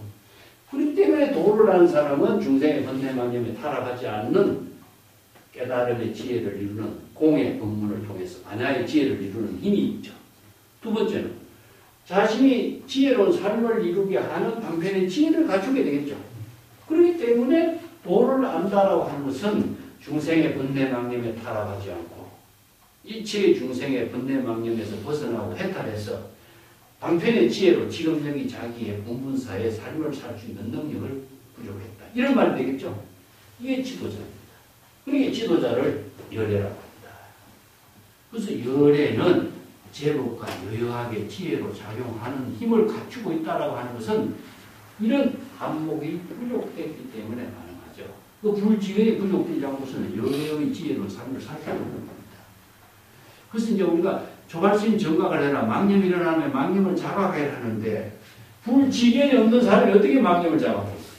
그렇기 때문에 도를 아는 사람은 중생의 번뇌망념에 타락하지 않는 깨달음의 지혜를 이루는 공의 법문을 통해서 반야의 지혜를 이루는 힘이 있죠. 두 번째는 자신이 지혜로운 삶을 이루게 하는 방편의 지혜를 갖추게 되겠죠. 그렇기 때문에 도를 안다라고 하는 것은 중생의 번뇌망념에 타락하지 않고 이체의 중생의 번뇌망념에서 벗어나고 해탈해서 방편의 지혜로 지금 여기 자기의 본분사의 삶을 살 수 있는 능력을 부족했다. 이런 말이 되겠죠. 이게 지도자입니다. 그러니까 지도자를 열애라고 합니다. 그래서 열애는 제법과 여유하게 지혜로 작용하는 힘을 갖추고 있다라고 하는 것은 이런 안목이 부족했기 때문에 가능하죠. 그 불지혜에 부족되지 않고서는 열애의 지혜로 삶을 살 수 없는 겁니다. 그래서 이제 우리가 조발심 정각을 해라. 망념이 일어나면 망념을 자각해야 하는데 불지견이 없는 사람이 어떻게 망념을 자각하겠어요?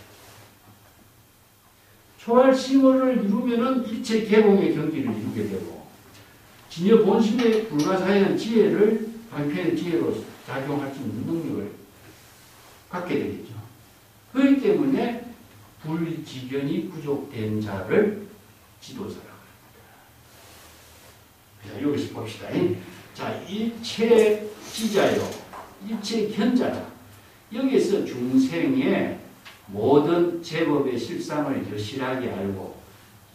초발심을 이루면은 일체 개공의 경지를 이루게 되고 진여 본심의 불가사의한 지혜를 방편의 지혜로 작용할 수 있는 능력을 갖게 되겠죠. 그렇기 때문에 불지견이 부족된 자를 지도자라고 합니다. 자, 여기서 봅시다. 자, 일체 지자요, 일체 견자다. 여기서 중생의 모든 제법의 실상을 여실하게 알고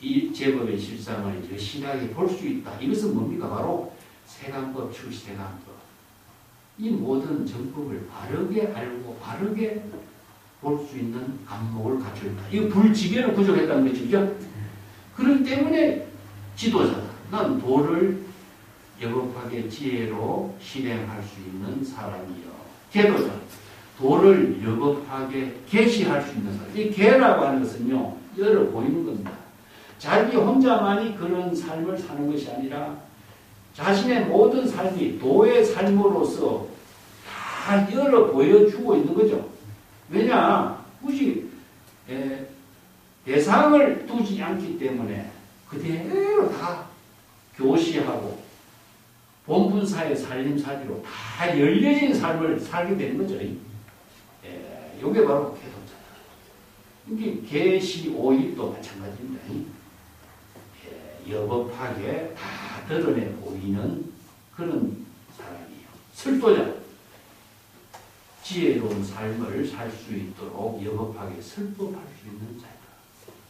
이 제법의 실상을 여실하게 볼 수 있다. 이것은 뭡니까? 바로 세간법, 출세간법. 이 모든 정법을 바르게 알고 바르게 볼 수 있는 안목을 갖춰 있다. 이거 불지견을 부족했다는 거죠. 그렇기 때문에 지도자다. 난 도를 여법하게 지혜로 실행할 수 있는 사람이요. 계도자. 도를 여법하게 계시할 수 있는 사람. 이 계라고 하는 것은요, 열어 보이는 겁니다. 자기 혼자만이 그런 삶을 사는 것이 아니라 자신의 모든 삶이 도의 삶으로서 다 열어 보여주고 있는 거죠. 왜냐? 굳이 대상을 두지 않기 때문에 그대로 다 교시하고 본분사의 살림살이로 다 열려진 삶을 살게 되는 거죠. 이게 바로 계도자다. 이게 계시오일도 마찬가지입니다. 여법하게 다 드러내 보이는 그런 사람이에요. 설도자. 지혜로운 삶을 살 수 있도록 여법하게 설법할 수 있는 자이다.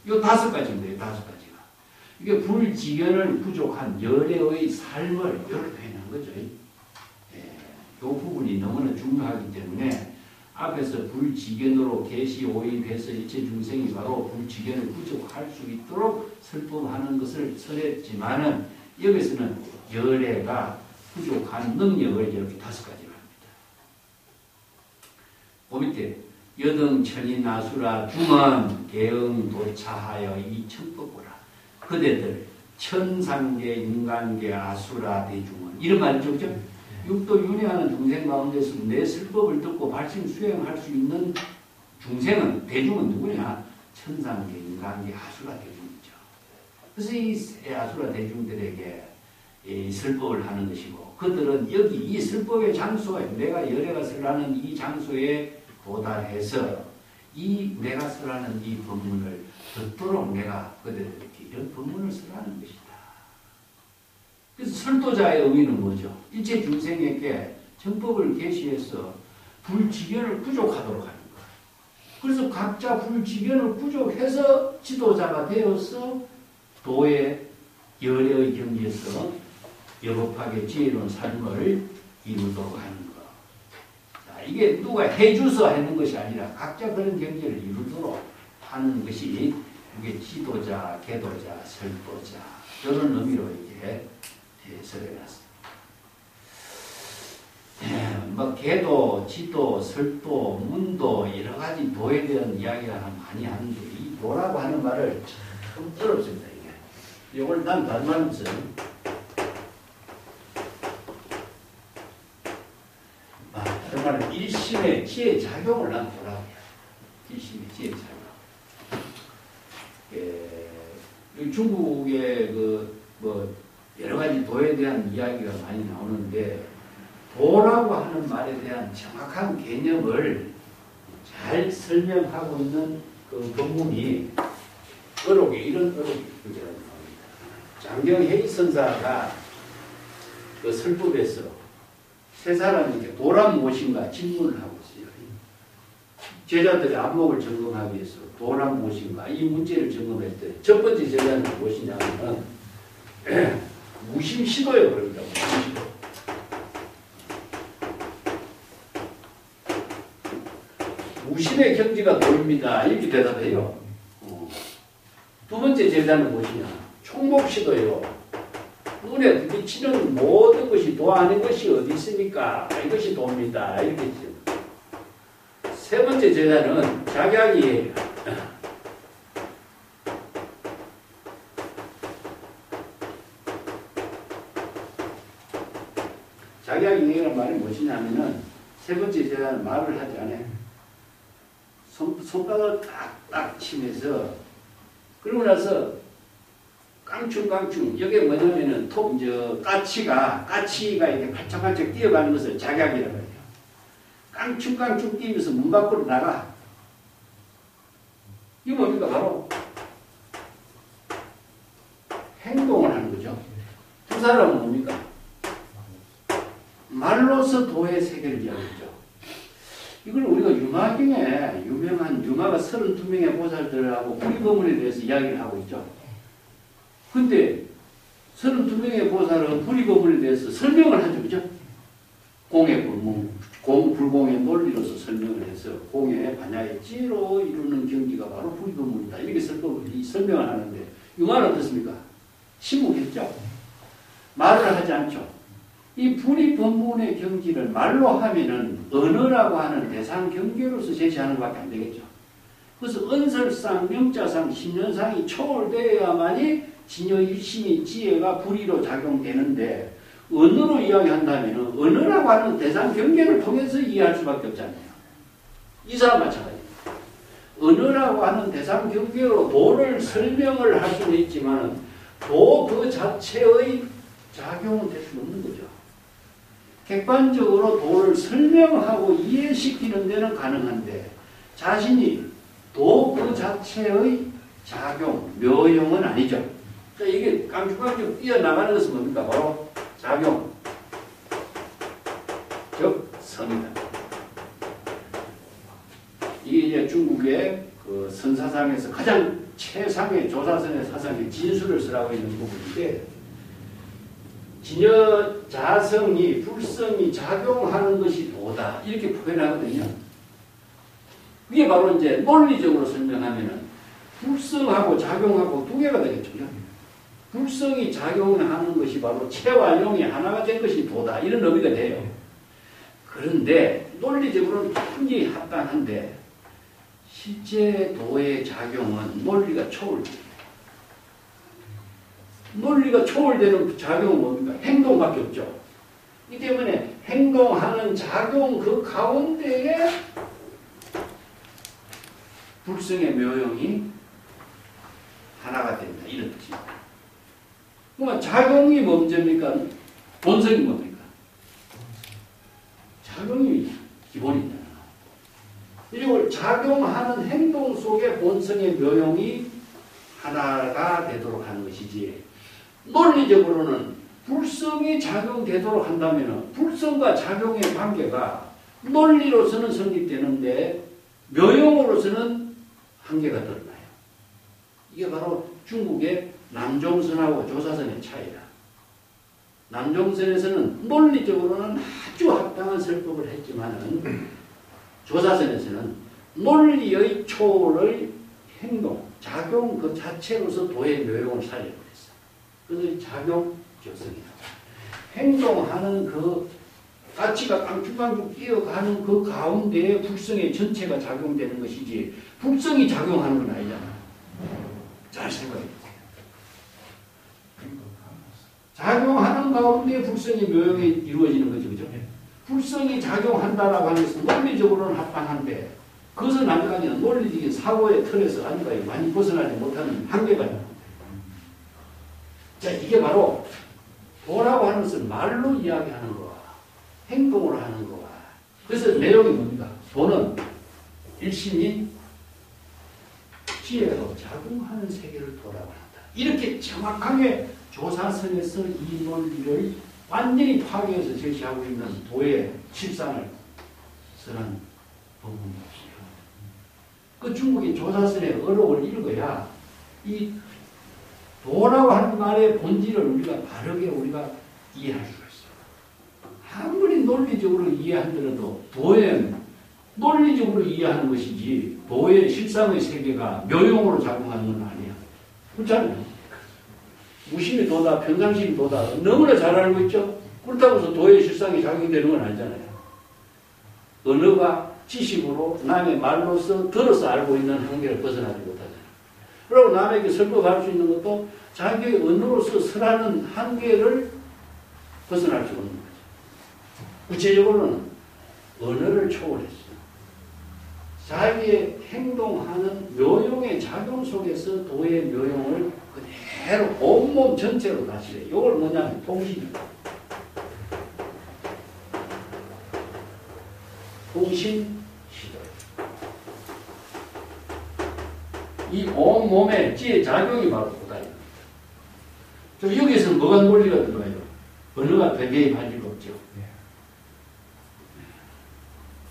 이 5가지인데 5가지가. 이게 불지견을 부족한 열애의 삶을 이렇게 표현한 거죠. 이 부분이 너무나 중요하기 때문에 앞에서 불지견으로 계시 오입해서 일체 중생이 바로 불지견을 부족할 수 있도록 설법하는 것을 설했지만은 여기서는 열애가 부족한 능력을 이렇게 5가지로 합니다. 그 밑에 여등 천인 아수라 중은 개응 도차하여 이 천법보라. 그대들 천상계 인간계 아수라 대중은 이런 말이죠. 그죠? 육도 윤회하는 중생 가운데서 내 설법을 듣고 발심 수행할 수 있는 중생은 대중은 누구냐? 천상계 인간계 아수라 대중이죠. 그래서 이 아수라 대중들에게 이 설법을 하는 것이고 그들은 여기 이 설법의 장소에 내가 열애가 설하는 이 장소에 도달해서 이 내가 설하는 이 법문을 듣도록 내가 그들에게 이런 법문을 설하는 것이다. 그래서 설도자의 의미는 뭐죠? 일체 중생에게 정법을 계시해서 불지견을 부족하도록 하는 거예요. 그래서 각자 불지견을 부족해서 지도자가 되어서 도의 열애의 경지에서 여법하게 지혜로운 삶을 이루도록 하는 것. 자, 이게 누가 해줘서 하는 것이 아니라 각자 그런 경지를 이루도록 하는 것이 이게 지도자, 계도자, 설도자 이런 의미로 이렇게 해석해놨습니다. 뭐 계도, 지도, 설도, 문도 여러 가지 도에 대한 이야기를 많이 하는데 이 도라고 하는 말을 참 어렵습니다. 이게 이걸 난 발만하면서 정말 일심의 지혜 작용을 난 도라고 해요. 일심의 지혜 작용. 중국의 여러 가지 도에 대한 이야기가 많이 나오는데 도라고 하는 말에 대한 정확한 개념을 잘 설명하고 있는 그 본문이 어록에 이런 어록이 나옵니다. 장경회의 선사가 그 설법에서 세 사람에게 도란 무엇인가 질문을 하고 있어요. 제자들의 안목을 점검하기 위해서 도란 무엇인가 이 문제를 점검할 때 첫 번째 제자는 무엇이냐면 무심시도예요. 그럽니다. 무심시도. 무심의 경지가 도입니다. 이렇게 대답해요. 두 번째 제자는 무엇이냐? 총목시도예요. 눈에 비치는 모든 것이 도 아닌 것이 어디 있습니까? 이것이 도입니다. 이렇게 했죠. 세 번째 제자는 작약이에요. 작약이라는 말이 무엇이냐면은 세 번째 제자는 말을 하지 않아요. 손바닥을 딱딱 치면서 그러고 나서 깡충깡충 이게 뭐냐면은 까치가 이렇게 발짝발짝 뛰어가는 것을 작약이라고 해요. 깡충깡충 뛰면서 문 밖으로 나가. 이거 뭡니까? 바로 행동을 하는 거죠. 두 사람은 뭡니까? 말로서 도의 세계를 이야기하죠. 이걸 우리가 유마경에 유명한 유마가 32명의 보살들하고 불이법문에 대해서 이야기를 하고 있죠. 근데 32명의 보살은 불이법문에 대해서 설명을 하죠. 그죠? 공의 불문, 불공의 논리로서 설명을 해서 공의 반야의 지혜로 이루는 경지가 바로 불이법문이다. 이렇게 설명을 하는데 유마는 어떻습니까? 침묵했죠. 말을 하지 않죠. 이 불이법문의 경지를 말로 하면은 언어라고 하는 대상 경계로서 제시하는 것밖에 안 되겠죠. 그래서 언설상, 명자상, 신년상이 초월되어야만이 진여일심이 지혜가 불의로 작용되는데 언어로 이야기한다면 언어라고 하는 대상 경계를 통해서 이해할 수밖에 없잖아요. 이 사람 마찬가지입니다. 언어라고 하는 대상 경계로 도를 설명을 할 수는 있지만 도 그 자체의 작용은 될 수 없는 거죠. 객관적으로 도를 설명하고 이해시키는 데는 가능한데 자신이 도 그 자체의 작용, 묘용은 아니죠. 그러니까 이게 깡충깡충 뛰어나가는 것은 뭡니까? 바로 작용, 즉 성이다. 이게 이제 중국의 그 선사상에서 가장 최상의 조사선의 사상의 진술을 쓰라고 있는 부분인데 진여 자성이 불성이 작용하는 것이 도다 이렇게 표현하거든요. 이게 바로 이제 논리적으로 설명하면은 불성하고 작용하고 두 개가 되겠죠. 불성이 작용하는 것이 바로 체와 용이 하나가 된 것이 도다. 이런 의미가 돼요. 그런데 논리적으로는 굉장히 합당한데 실제 도의 작용은 논리가 초월돼요. 논리가 초월되는 작용은 뭡니까? 행동밖에 없죠. 이 때문에 행동하는 작용 그 가운데에 불성의 묘용이 하나가 된다. 이런 뜻입니다. 그러면 작용이 먼저입니까? 본성이 뭡니까? 작용이 기본이다. 이걸 작용하는 행동 속에 본성의 묘용이 하나가 되도록 하는 것이지, 논리적으로는 불성이 작용되도록 한다면 불성과 작용의 관계가 논리로서는 성립되는데 묘용으로서는 한계가 드러나요. 이게 바로 중국의 남종선하고 조사선의 차이다. 남종선에서는 논리적으로는 아주 합당한 설법을 했지만은 조사선에서는 논리의 초월의 행동, 작용 그 자체로서 도의 묘용을 살려버렸어. 그래서 작용적성이다. 행동하는 그 가치가 깡충깡충 뛰어가는 그 가운데에 불성의 전체가 작용되는 것이지 불성이 작용하는 건 아니잖아. 잘 생각해 보세요. 작용하는 가운데 불성의 묘용이 이루어지는 거죠. 그죠? 불성이 작용한다라고 하는 것은 논리적으로는 합당한데 그것은 아니가 아니라 논리적인 사고의 틀에서 아니가 많이 벗어나지 못하는 한계가 있는 겁니다. 자, 이게 바로 도라고 하는 것은 말로 이야기하는 거와 행동으로 하는 거와. 그래서 내용이 뭡니까? 도는 일심이 지혜로 작용하는 세계를 도라고 한다. 이렇게 정확하게 조사선에서 이 논리를 완전히 파괴해서 제시하고 있는 도의 실상을 쓰는 부분입니다. 그 중국의 조사선의 어록을 읽어야 이 도라고 하는 말의 본질을 우리가 바르게 우리가 이해할 수가 있어요. 아무리 논리적으로 이해하더라도 도의 논리적으로 이해하는 것이지 도의 실상의 세계가 묘용으로 작용하는 건 아니야. 그렇잖아요. 무심이 도다, 평상심이 도다. 너무나 잘 알고 있죠. 그렇다고 해서 도의 실상이 작용되는 건 아니잖아요. 언어가 지식으로 남의 말로서 들어서 알고 있는 한계를 벗어나지 못하잖아요. 그리고 남에게 설법할 수 있는 것도 자기의 언어로서 설하는 한계를 벗어날 수 없는 거죠. 구체적으로는 언어를 초월했어요. 자기의 행동하는 묘용의 작용 속에서 도의 묘용을 그대로 온몸 전체로 다시 해요. 이걸 뭐냐면 통신입니다. 통신 시도. 이 온몸의 지혜 작용이 바로 도다입니다. 여기에서는 뭐가 논리가 들어가요? 언어가 대개입할 리가 없죠.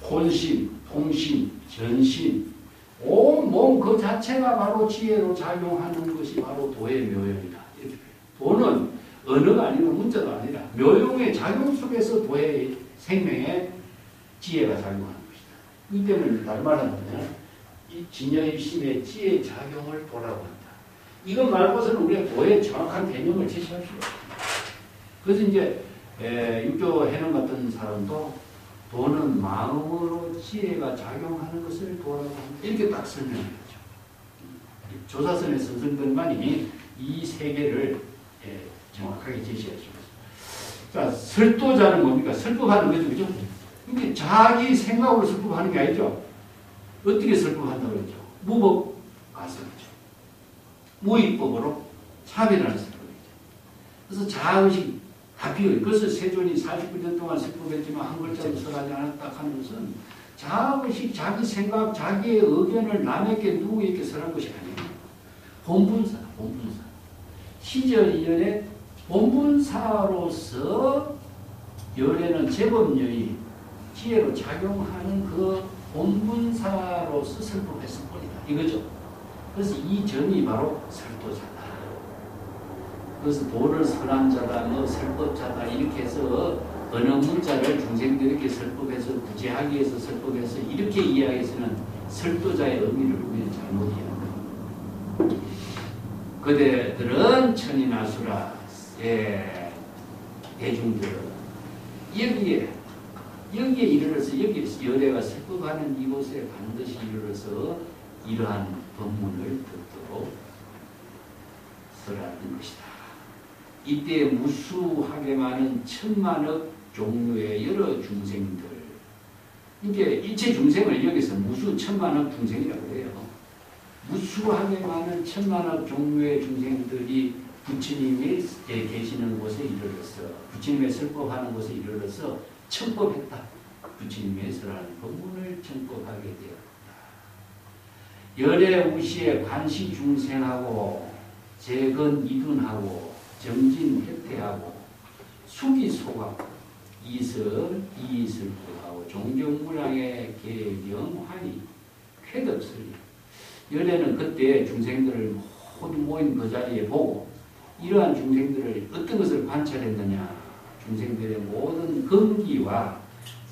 혼신, 통신, 전신, 온몸 그 자체가 바로 지혜로 작용하는 것이 바로 도의 묘용이다. 이렇게. 도는 언어가 아니고 문자가 아니라 묘용의 작용 속에서 도의 생명의 지혜가 작용하는 것이다. 이 때문에 다른 말로 하면 이 진여일심의 지혜 작용을 도라고 한다. 이것 말고서는 우리가 도의 정확한 개념을 제시할 수가 없습니다. 그래서 이제 육조 해능 같은 사람도 도는 마음으로 지혜가 작용하는 것을 도라고 한다. 이렇게 딱 설명했죠. 조사선의 선생들만이 이 세계를 정확하게 제시할 수 있습니다. 자, 설도자는 뭡니까? 설법하는 거죠. 그죠? 근데 자기 생각으로 설법하는 게 아니죠. 어떻게 설법한다고 그랬죠? 무법 가설이죠. 무의법으로 차별하는 설법이죠. 그래서 자의식 다 비어요. 그래서 세존이 49년 동안 설법했지만 한 글자도 설하지 않았다 하는 것은 자의식, 자기 생각, 자기의 의견을 남에게 누구에게 설한 것이 아니에요. 본분사다. 본분사. 시절이전에 본분사로서 열애는 제법녀의 지혜로 작용하는 그 본분사로서 설법했을 뿐이다. 이거죠. 그래서 이 점이 바로 설도자다. 그래서 도를 설한 자다, 뭐 설법자다 이렇게 해서 어느 문자를 중생들에게 설법해서 구제하기 위해서 설법해서 이렇게 이야기해서는 설도자의 의미를 우리는 잘못 이해합니다. 그대들은 천인아수라의 대중들은 여기에 이르러서 여기에서 열애가 설법하는 이곳에 반드시 이르러서 이러한 법문을 듣도록 설하는 것이다. 이때 무수하게 많은 천만억 종류의 여러 중생들, 이게 일체 중생을 여기서 무수 천만억 중생이라고 해요. 무수하게 많은 천만억 종류의 중생들이 부처님이 계시는 곳에 이르러서, 부처님의 설법하는 곳에 이르러서 청법했다. 부처님의 설하는 법문을 청법하게 되었다. 열애 우시에 관시 중생하고 재건 이둔하고 정진 혜태하고 수기 소각 이설 이이슬 구하고 종경무량의 계경 환희 쾌덕설리. 열애는 그때 중생들을 모두 모인 그 자리에 보고 이러한 중생들을 어떤 것을 관찰했느냐. 중생들의 모든 근기와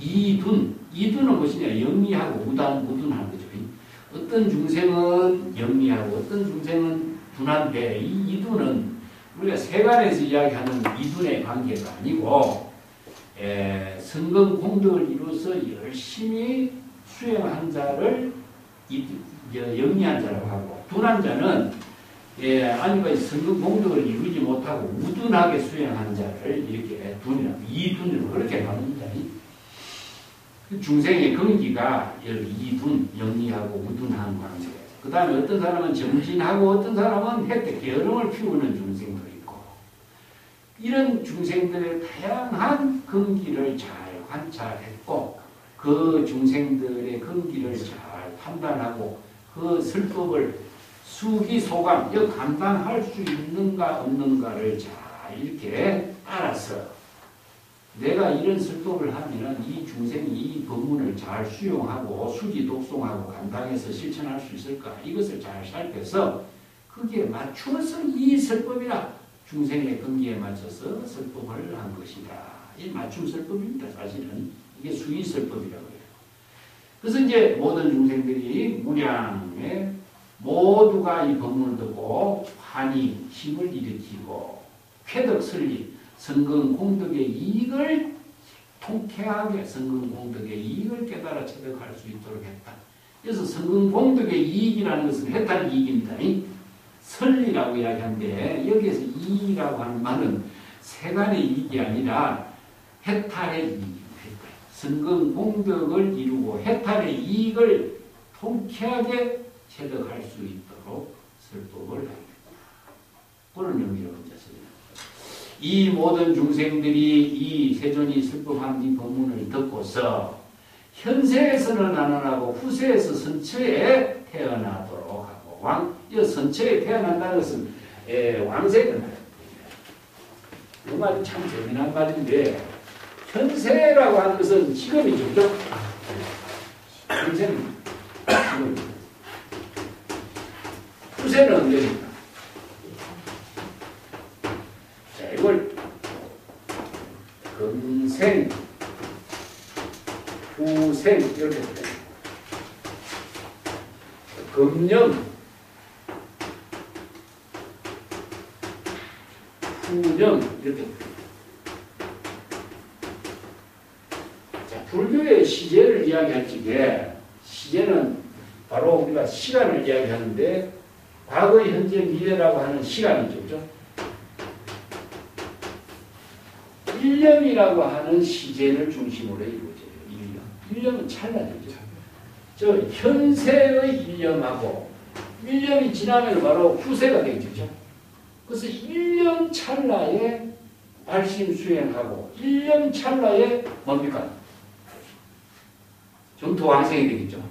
이둔은 무엇이냐. 영리하고 무둔하는 거죠. 어떤 중생은 영리하고 어떤 중생은 둔한데, 이 이둔은 우리가 세간에서 이야기하는 이둔의 관계가 아니고 성공 공덕을 이루어서 열심히 수행한 자를 영리한 자라고 하고, 둔한 자는 아니면 성공 공덕을 이루지 못하고 우둔하게 수행한 자를 이렇게 둔이라고, 이둔으로 그렇게 나눕니다. 중생의 근기가 이둔, 영리하고 우둔한 관계. 그 다음에 어떤 사람은 정진하고 어떤 사람은 혜택, 계름을 피우는 중생도 있고, 이런 중생들의 다양한 근기를 잘 관찰했고, 그 중생들의 근기를 잘 판단하고, 그 설법을 수기소감, 감당할 수 있는가 없는가를 잘 이렇게 알아서, 내가 이런 설법을 하면 이 중생이 이 법문을 잘 수용하고 수기 독송하고 감당해서 실천할 수 있을까? 이것을 잘 살펴서 거기에 맞추어서 이 설법이라 중생의 근기에 맞춰서 설법을 한 것이다. 이 맞춤 설법입니다. 사실은 이게 수의 설법이라고 해요. 그래서 이제 모든 중생들이 무량에 모두가 이 법문을 듣고 환희, 힘을 일으키고 쾌덕설리, 성근 공덕의 이익을 통쾌하게 성근 공덕의 이익을 깨달아 체득할 수 있도록 했다. 그래서 성근 공덕의 이익이라는 것은 해탈 이익입니다. 설리라고 이야기하는데 여기에서 이익이라고 하는 말은 세간의 이익이 아니라 해탈의 이익입니다. 성근 공덕을 이루고 해탈의 이익을 통쾌하게 체득할 수 있도록 설법을 하겠다. 그런 의미로 본자습니다. 이 모든 중생들이 이 세존이 설법한 이 법문을 듣고서 현세에서는 안원하고 후세에서 선처에 태어나도록 하고, 이 선처에 태어난다는 것은 왕생을 말합니다. 이 말이 참 재미난 말인데, 현세라고 하는 것은 지금이죠. 그죠? 현세는 지금입니다. 후세는 언제입니까? 자, 이걸 금생, 후생 이렇게 됩니다. 금년, 후년 이렇게 됩니다. 자, 불교의 시제를 이야기할 적에 시제는 바로 우리가 시간을 이야기하는데 과거, 현재, 미래라고 하는 시간이죠. 그죠? 일념이라고 하는 시제를 중심으로 이루어져요. 일념은 찰나죠. 저 현세의 일념하고 일념이 지나면 바로 후세가 되겠죠. 그래서 일념 찰나에 발심 수행하고 일념 찰나에 뭡니까? 정토왕생이 되겠죠.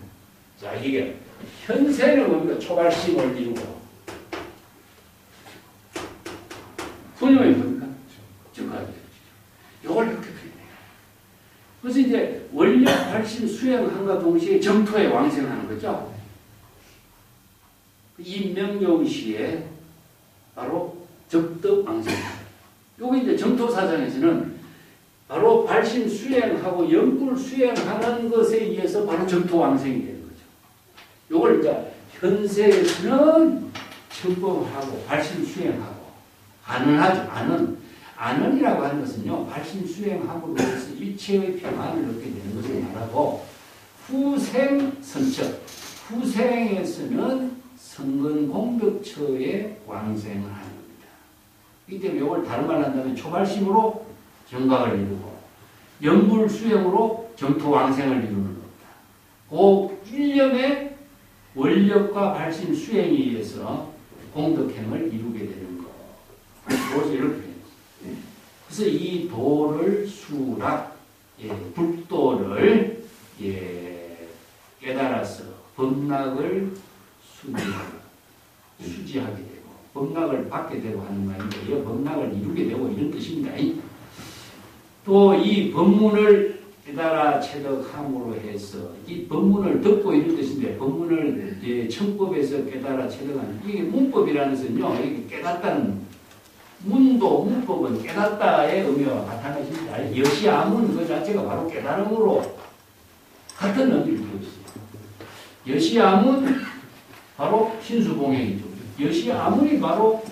자, 이게 현세는 뭡니까? 초발심을 이루고 후념이 뭡니까? 정가게 이걸 이렇게 표현해요. 그래서 이제 원력 발심 수행함과 동시에 정토에 왕생하는 거죠. 임명여의시에 바로 적덕왕생. 요게 이제 정토사상에서는 바로 발심 수행하고 영불 수행하는 것에 의해서 바로 정토왕생이 되는 거죠. 요걸 이제 현세에서는 천법하고 발심 수행하고 안은 하죠. 안은이라고 하는 것은요, 발심 수행함으로 해서 일체의 평안을 얻게 되는 것을 말하고, 후생선처, 후생에서는 성근공덕처에 왕생을 하는 겁니다. 이 때문에 이걸 다른 말로 한다면 초발심으로 정각을 이루고, 영불수행으로 정토왕생을 이루는 겁니다. 그 일념의 원력과 발심 수행에 의해서 공덕행을 이루게 되는 것. 그것을 이렇게 그래서 이 도를 수락, 불도를 깨달아서 법락을 수지하게 되고 법락을 받게 되고 하는 말인데 이 법락을 이루게 되고 이런 뜻입니다. 또 이 법문을 깨달아 체득함으로 해서 이 법문을 듣고 이런 뜻인데 법문을 청법에서 깨달아 체득하는 이게 문법이라는 것은요, 이게 깨닫다는 문도 문법은 깨닫다의 의미와 같은 것입니다. 여시아문 그 자체가 바로 깨달음으로 같은 의미를 두고 있어요. 여시아문 바로 신수봉행이죠. 여시아문이 바로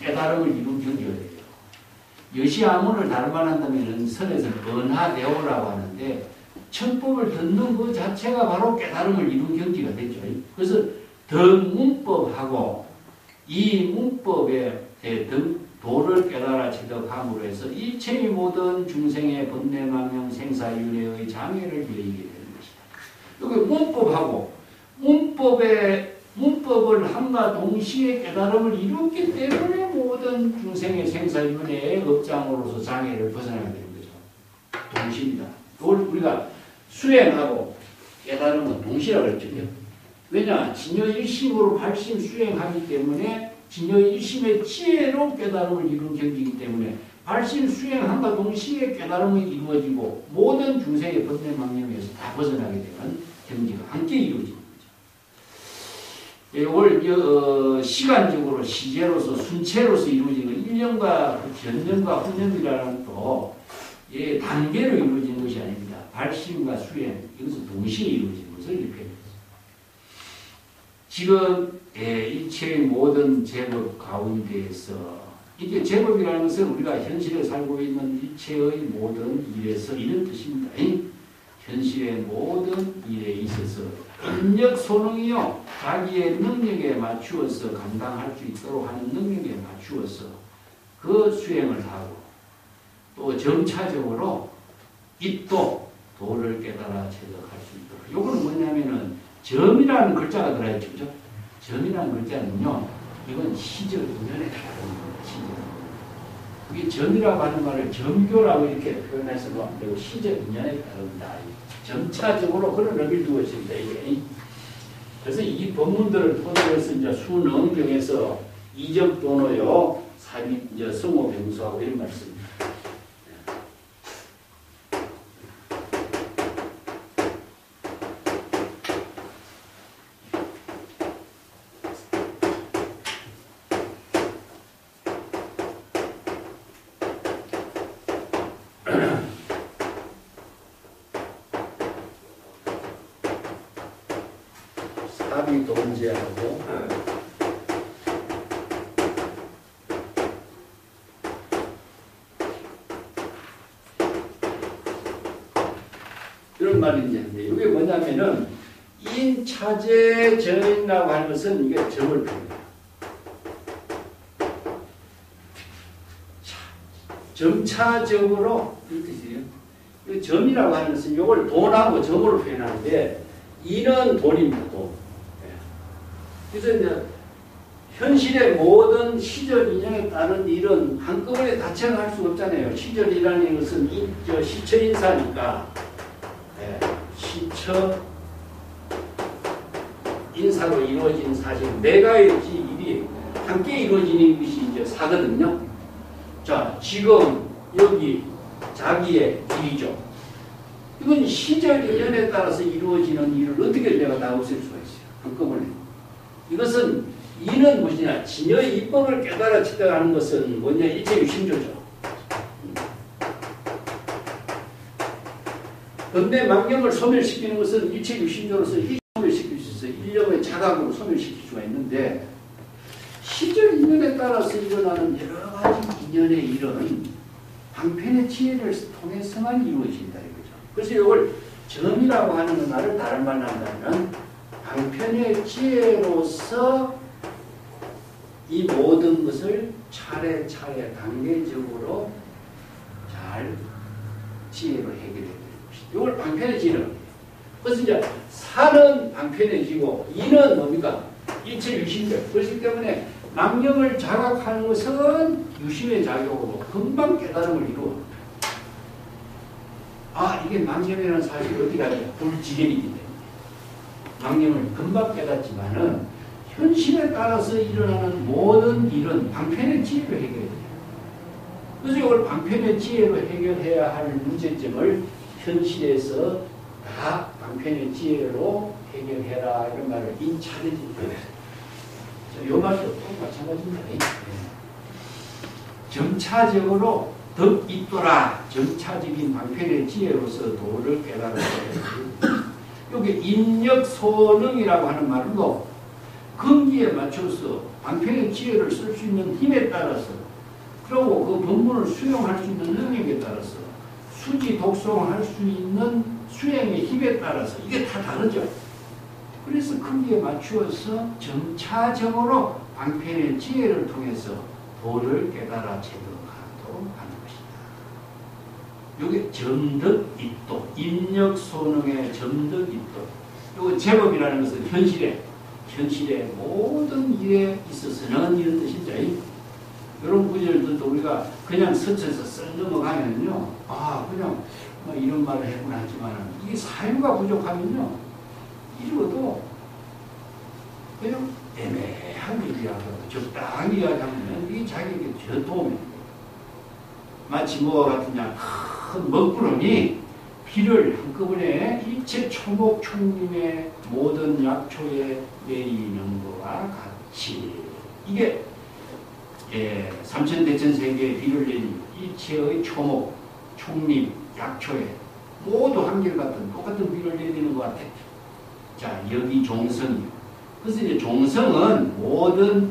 깨달음을 이룬 경지가 돼요. 여시아문을 다른 말 한다면 선에서는 은하대오라고 하는데 천법을 듣는 그 자체가 바로 깨달음을 이룬 경지가 되죠. 그래서 덕문법하고 이 문법의 도를 깨달아 체득함으로 해서 일체의 모든 중생의 번뇌망령 생사윤회의 장애를 여의게 되는 것이다. 여기 문법하고 문법을 함과 동시에 깨달음을 이뤘기 때문에 모든 중생의 생사윤회의 업장으로서 장애를 벗어나게 되는 거죠. 동시입니다. 그걸 우리가 수행하고 깨달음은 동시라고 했죠. 왜냐? 진여일심으로 발심 수행하기 때문에 진여일심의 지혜로 깨달음을 이룬 경지이기 때문에 발심 수행함과 동시에 깨달음이 이루어지고 모든 중생의 번뇌망령에서 다 벗어나게 되는 경지가 함께 이루어지는 거죠. 이걸 시간적으로 시제로서 순체로서 이루어지는 일념과 전념과 후념이라는 또 단계로 이루어지는 것이 아닙니다. 발심과 수행 이것은 동시에 이루어지는 것을 이렇게 지금 일체의 모든 제법 가운데에서 이게 제법이라는 것은 우리가 현실에 살고 있는 일체의 모든 일에서 이런 뜻입니다. 현실의 모든 일에 있어서 인력 소능이요 자기의 능력에 맞추어서 감당할 수 있도록 하는 능력에 맞추어서 그 수행을 하고 또 점차적으로 입도 도를 깨달아 체득할 수 있도록. 이거는 뭐냐면은 점이라는 글자가 들어있죠. 그죠? 점이라는 글자는요, 이건 시적 인연에 따른 겁니다. 시적. 이게 점이라고 하는 말을 점교라고 이렇게 표현해서는 안 되고 시적 인연에 따릅니다. 점차적으로 그런 의미를 두고 있습니다. 이게. 그래서 이 법문들을 토대로 해서 이제 순응경에서 이적 도노요, 삽입, 이제 성호 병수하고 이런 말씀입니다. 합이 동제하고 이런 말이 이제 이게 뭐냐면은 인차제 정이라고 하는 것은 이게 점을 표현해요. 점차적으로 이 뜻이에요. 이 점이라고 하는 것은 이걸 돈하고 점으로 표현하는데 이는 돈입니다. 돈. 그래서 이제 현실의 모든 시절 인연에 따른 일은 한꺼번에 다 체험할 수 없잖아요. 시절이라는 것은 시처인사니까 시처 인사로 이루어진 사실 내가의 일이 함께 이루어지는 것이 이제 사거든요. 자, 지금 여기 자기의 일이죠. 이건 시절 인연에 따라서 이루어지는 일을 어떻게 내가 다 없앨 수가 있어요. 한꺼번에. 이것은 이는 무엇이냐? 진여의 입법을 깨달아 체득하는 것은 뭐냐? 일체유심조죠. 번뇌 망념을 소멸시키는 것은 일체유심조로서 소멸시킬 수 있어요. 사각으로 소멸시킬 수가 있는데 시절 인연에 따라서 일어나는 여러 가지 인연의 일은 방편의 지혜를 통해서만 이루어진다 이거죠. 그래서 이걸 점이라고 하는 말을 다른 말로 한다면 방편의 지혜로서 이 모든 것을 차례차례 단계적으로 잘 지혜로 해결해 드리는 것이다. 이걸 방편의 지혜라고 해요. 그래서 이제 산은 방편해지고 이는 뭡니까? 일체 유심력. 그렇기 때문에 망령을 자각하는 것은 유심의 작용으로 금방 깨달음을 이루어. 아, 이게 망령이라는 사실이 어떻게 하냐? 불지경이기 때문에. 망령을 금방 깨닫지만은 현실에 따라서 일어나는 모든 일은 방편의 지혜로 해결해야 돼요. 그래서 이걸 방편의 지혜로 해결해야 할 문제점을 현실에서 다 방편의 지혜로 해결해라 이런 말을 인차되지 않아요. 이 말도 또 마찬가지입니다. 점차적으로 덕 있도라. 점차적인 방편의 지혜로서 도를 깨달아야 돼요. 여기 인력소능이라고 하는 말로 근기에 맞춰서 방편의 지혜를 쓸 수 있는 힘에 따라서 그리고 그 본문을 수용할 수 있는 능력에 따라서 수지 독송할 수 있는 수행의 힘에 따라서 이게 다 다르죠. 그래서 크기에 맞추어서 점차적으로 방편의 지혜를 통해서 도를 깨달아 제득하도록 하는 것이다. 이게 점덕입도, 인력소능의 점덕입도. 이거 제법이라는 것은 현실의 모든 일에 있어서는 이런 뜻이죠. 이런 구절들도 우리가 그냥 스쳐서 쓱 넘어가면요. 아, 그냥 뭐 이런 말을 했구나 하지만 이게 사유가 부족하면요. 이루어도 그냥 애매하게 이야기하고 적당히 이야기하면 이게 자기에게 저 도움이 돼요. 마치 뭐와 같으냐 큰 먹구름이 비를 한꺼번에 일체 초목총림의 모든 약초에 내리는 것과 같이 이게 삼천대천세계에 비를 내리는 일체의 초목, 총림, 약초에 모두 한결같은 똑같은 비를 내리는 것 같아요. 자, 여기 종성이요. 그래서 이제 종성은 모든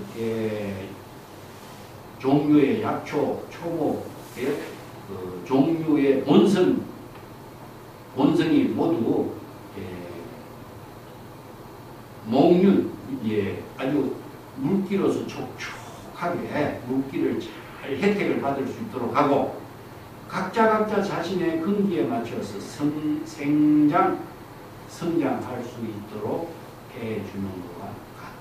종류의 약초, 초목의 종류의 본성이 모두 목륜, 아주 물기로서 촉촉하게 물기를 잘 혜택을 받을 수 있도록 하고 각자 자신의 근기에 맞춰서 성장할 수 있도록 해주는 것과 같다.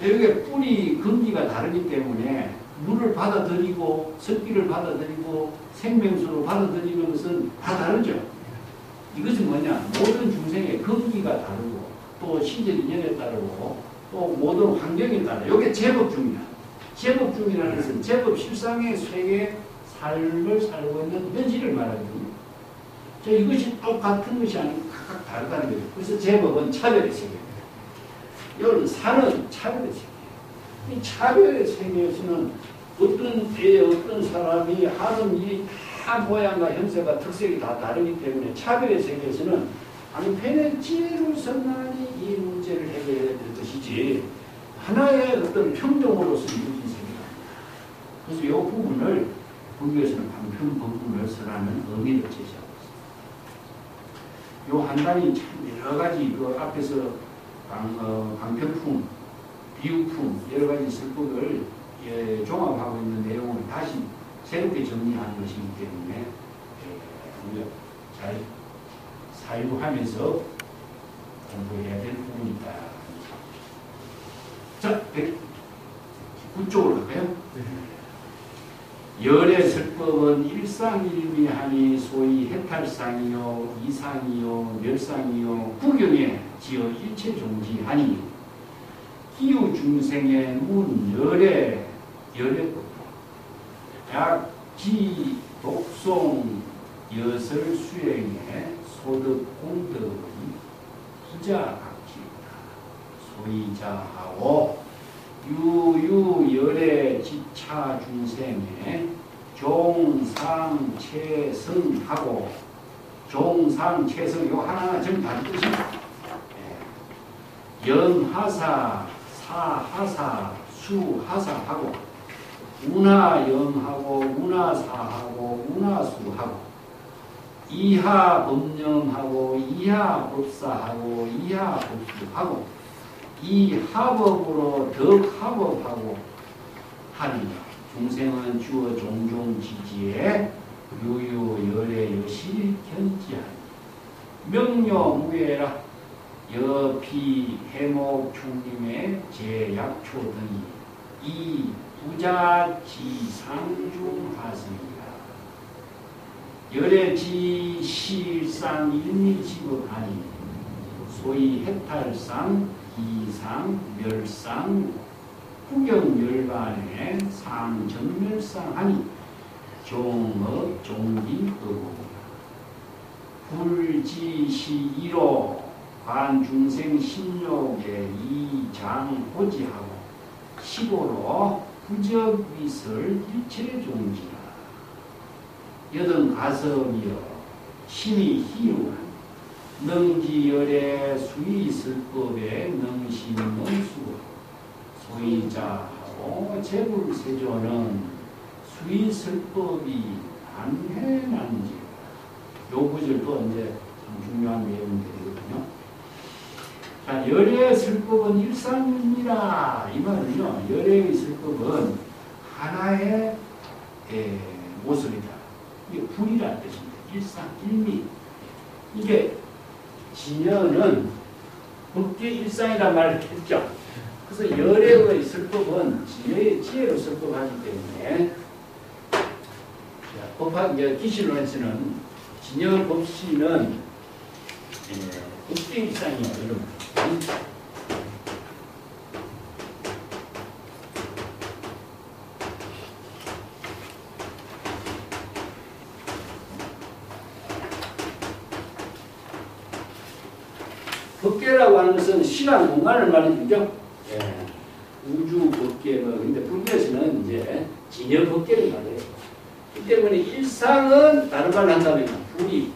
여기 뿌리 근기가 다르기 때문에 물을 받아들이고 습기를 받아들이고 생명수로 받아들이는 것은 다 다르죠. 이것은 뭐냐? 모든 중생의 근기가 다르고 또 시절 인연에 따르고 또 모든 환경에 따라 이게 제법중이다. 제법중이라는 것은 제법 실상의 세계 삶을 살고 있는 현실을 말하거든요. 이것이 똑같은 것이 아니고 각각 다르다는 거죠. 그래서 제법은 차별의 세계입니다. 이건 산은 차별의 세계예요. 이 차별의 세계에서는 어떤 때에 어떤 사람이 하는 일이 다 모양과 형세가 특색이 다 다르기 때문에 차별의 세계에서는 방편의 지혜로서만이 이 문제를 해결해야 될 것이지 하나의 어떤 평정으로서 이루어진 세계가 아닙니다. 그래서 이 부분을 불교에서는 방편 법문을서라는 의미를 제시하고 있습니다. 이 한단이 참 여러 가지 그 앞에서 방편품, 비유품 여러 가지 설법을 종합하고 있는 내용을 다시 새롭게 정리하는 것이기 때문에 우리가 잘 사유하면서 공부해야 될 부분이다. 자, 109쪽으로 갈까요? 열의 설법은 일상일미하니 소위 해탈상이요 이상이요 멸상이요 구경에 지어 일체종지하니 기후 중생의 문 열의 약지 독송 여설 수행의 소득 공덕의 기자각지이다. 소이자하고 유유열의 지차 중생의 종상체성하고 종상체성 이거 하나하나 전부 다른 뜻입니다. 염하사, 사하사, 수하사하고 운하염하고 운하사하고 운하수하고 이하법념하고 이하법사하고 이하법수하고 이하법으로 덕하법하고 하니라. 중생은 주어 종종 지지에 유유 열애 여시 견지하니 명료무예라. 여피 해목 충림의 제약초 등이 이 부자지상중하승이라. 열애지 실상 일미지급하니 소위 해탈상 기상 멸상 구경멸반의 상정멸상하니 종업 종기법이라. 불지시이로 관중생 신욕의 이장호지하고 시고로 부적위설 일체종지라. 여든 가섭이여 심히 희유한 능지열의 수의설법의 능심능수 소이자하고 재불세조는 수의설법이 안해난지. 요 구절도 이제 참 중요한 내용들이거든요. 자, 열의 설법은 일상입니다. 이 말은요, 열의 설법은 하나의 모습이다. 이게 불이라는 뜻입니다. 일상, 일미. 이게 진여는 법계 일상이란 말을 했죠. 그래서 열의 설법은 진여의 지혜로 설법하기 때문에 법학 기실론에서는 진여 법시는 법계 일상이에요. 여러분. 법계라고 하는 것은 시간, 공간을 말해주죠. 예. 우주 법계, 근데 불교에서는 이제 진여 법계를 말해요. 그 때문에 일상은 다른 말로 한다면 불이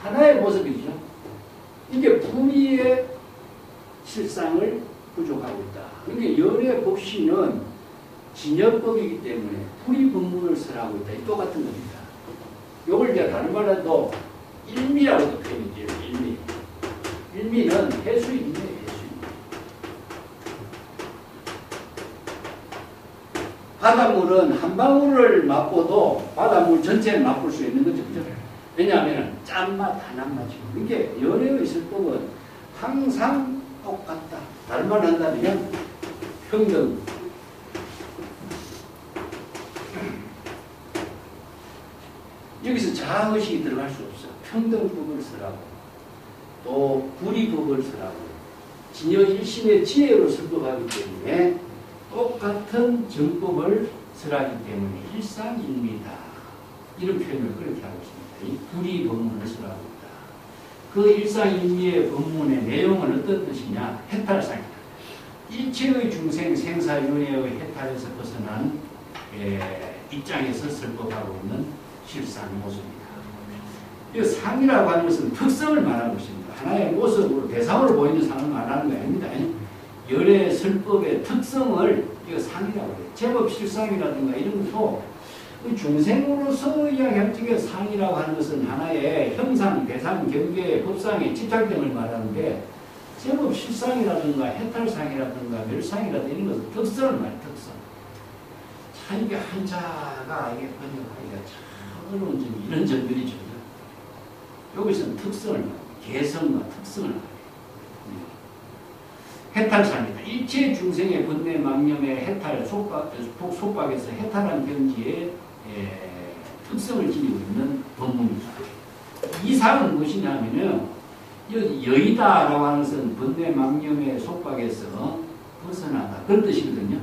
하나의 모습이죠. 이게 불의의 실상을 부족하고 있다. 그러니까 열의 법시는 진여법이기 때문에 불의 법문을 설하고 있다. 이 똑같은 겁니다. 이걸 이제 다른 말로 일미라고도 표현이죠. 일미. 일미는 해수입니다. 바닷물은 한 방울을 맛보도 바닷물 전체를 맛볼 수 있는 거죠. 왜냐하면 짠맛, 단한 맛이고. 이게 열의 설법은 항상 똑같다. 다른 말로 한다면 평등. 여기서 자아의식이 들어갈 수 없어. 평등법을 설하고 또 불의법을 설하고 진여 일심의 지혜로 설법하기 때문에 똑같은 정법을 설하기 때문에 일상일미다. 이런 표현을 그렇게 하고 있습니다. 이 불의 법문을 설하고 있다. 그 일상일미의 법문의 내용은 어떤 뜻이냐? 해탈상이다. 일체의 중생 생사윤회의 해탈에서 벗어난 입장에서 설법하고 있는 실상 모습입니다. 이 상이라고 하는 것은 특성을 말하고 있습니다. 하나의 모습으로 대상으로 보이는 상을 말하는 게 아닙니다. 열의 설법의 특성을 이거 상이라고 해요. 제법 실상이라든가 이런 것도 중생으로서 이야기할 적에 상이라고 하는 것은 하나의 형상, 대상, 경계, 법상의 집착점을 말하는데 제법 실상이라든가 해탈상이라든가 멸상이라든가 이런 것은 특성을 말해요. 특성. 참 이게 한자가 이게 번역하기가 참 어려운 점이 이런 점들이죠. 여기서는 특성을 말해요. 개성과 특성을 말해요. 해탈상이다. 일체 중생의 번뇌 망념의 해탈, 속박에서 해탈한 경지에 특성을 지니고 있는 법문이다. 이 상은 무엇이냐 하면요. 여의다라고 하는 것은 번뇌 망념의 속박에서 벗어나다. 그런 뜻이거든요.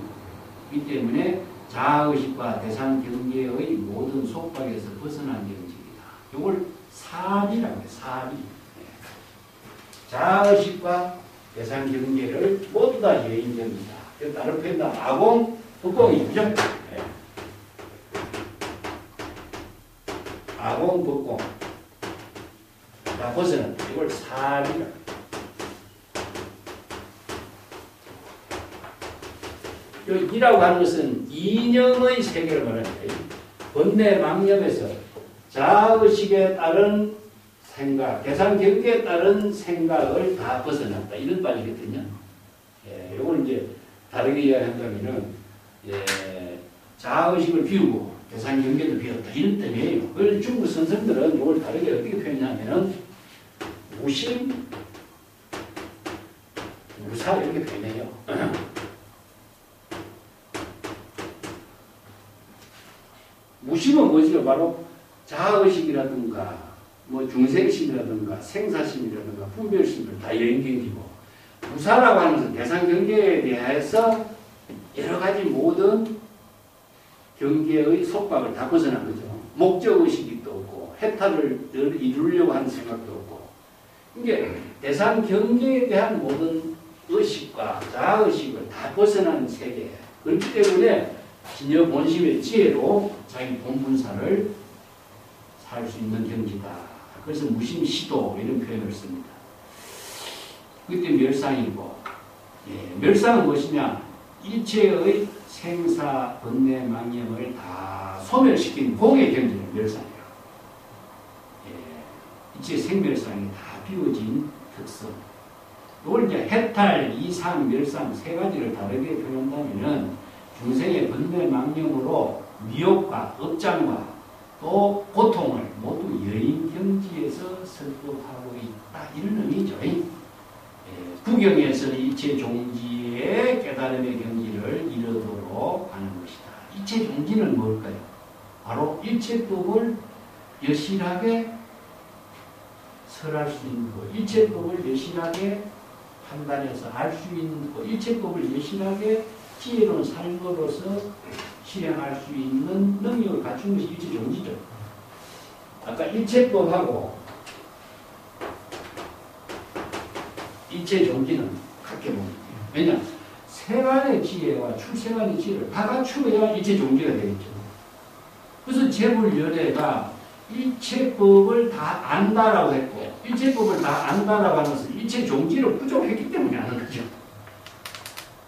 이 때문에 자아의식과 대상 경계의 모든 속박에서 벗어난 경지이다. 이걸 사비라고 해요. 사비. 자아의식과 대상 경계를 모두 다 여인됩니다. 다른 표현은 아공, 법공이죠. 네. 아공, 법공. 자, 벗어난 이걸 사비라. 이 이라고 하는 것은 이념의 세계를 말합니다. 번뇌망념에서 자의식에 따른 생각, 대상 경계에 따른 생각을 다 벗어났다. 이런 말이거든요. 예, 요걸 이제 다르게 이야기한다면은, 예, 자의식을 비우고 대상 경계도 비웠다. 이런 뜻이에요. 그래서 중국 선생들은 이걸 다르게 어떻게 표현하냐면은, 무심, 무사 이렇게 표현해요. 무심은 뭐지요? 바로 자의식이라든가 뭐 중생심이라든가 생사심이라든가 분별심을 다 연결이고, 무사라고 하는 것은 대상 경계에 대해서 여러 가지 모든 경계의 속박을 다 벗어난 거죠. 목적의식이 또 없고 해탈을 이루려고 하는 생각도 없고, 이게 대상 경계에 대한 모든 의식과 자의식을 다 벗어난 세계. 그렇기 때문에 진여 본심의 지혜로 자기 본분사를 살 수 있는 경지다. 그래서 무심시도 이런 표현을 씁니다. 그때 멸상이고, 예, 멸상은 무엇이냐? 일체의 생사, 번뇌, 망념을 다 소멸시킨 공의 경지를 멸상이에요. 예, 일체 생멸상이 다 비워진 특성. 이걸 이제 해탈, 이상, 멸상 세 가지를 다르게 표현한다면은 중생의 번뇌, 망념으로 미혹과 업장과 또 고통을 모두 여인 경지에서 설법하고 있다. 이런 의미죠. 예, 구경에서 일체 종지의 깨달음의 경지를 이르도록 하는 것이다. 일체 종지는 뭘까요? 바로 일체법을 여실하게 설할 수 있는 것, 일체법을 여실하게 판단해서 알 수 있는 것, 일체법을 여실하게 지혜로운 삶으로서 실행할 수 있는 능력을 갖춘 것이 일체 종지죠. 아까 일체법하고 일체 종지는 같게 봅니다. 왜냐? 세간의 지혜와 출세간의 지혜를 다 갖추어야 일체 종지가 되겠죠. 그래서 재불열애가 일체법을 다 안다라고 했고, 일체법을 다 안다라고 하는 것은 일체 종지를 부족했기 때문에 하는 거죠.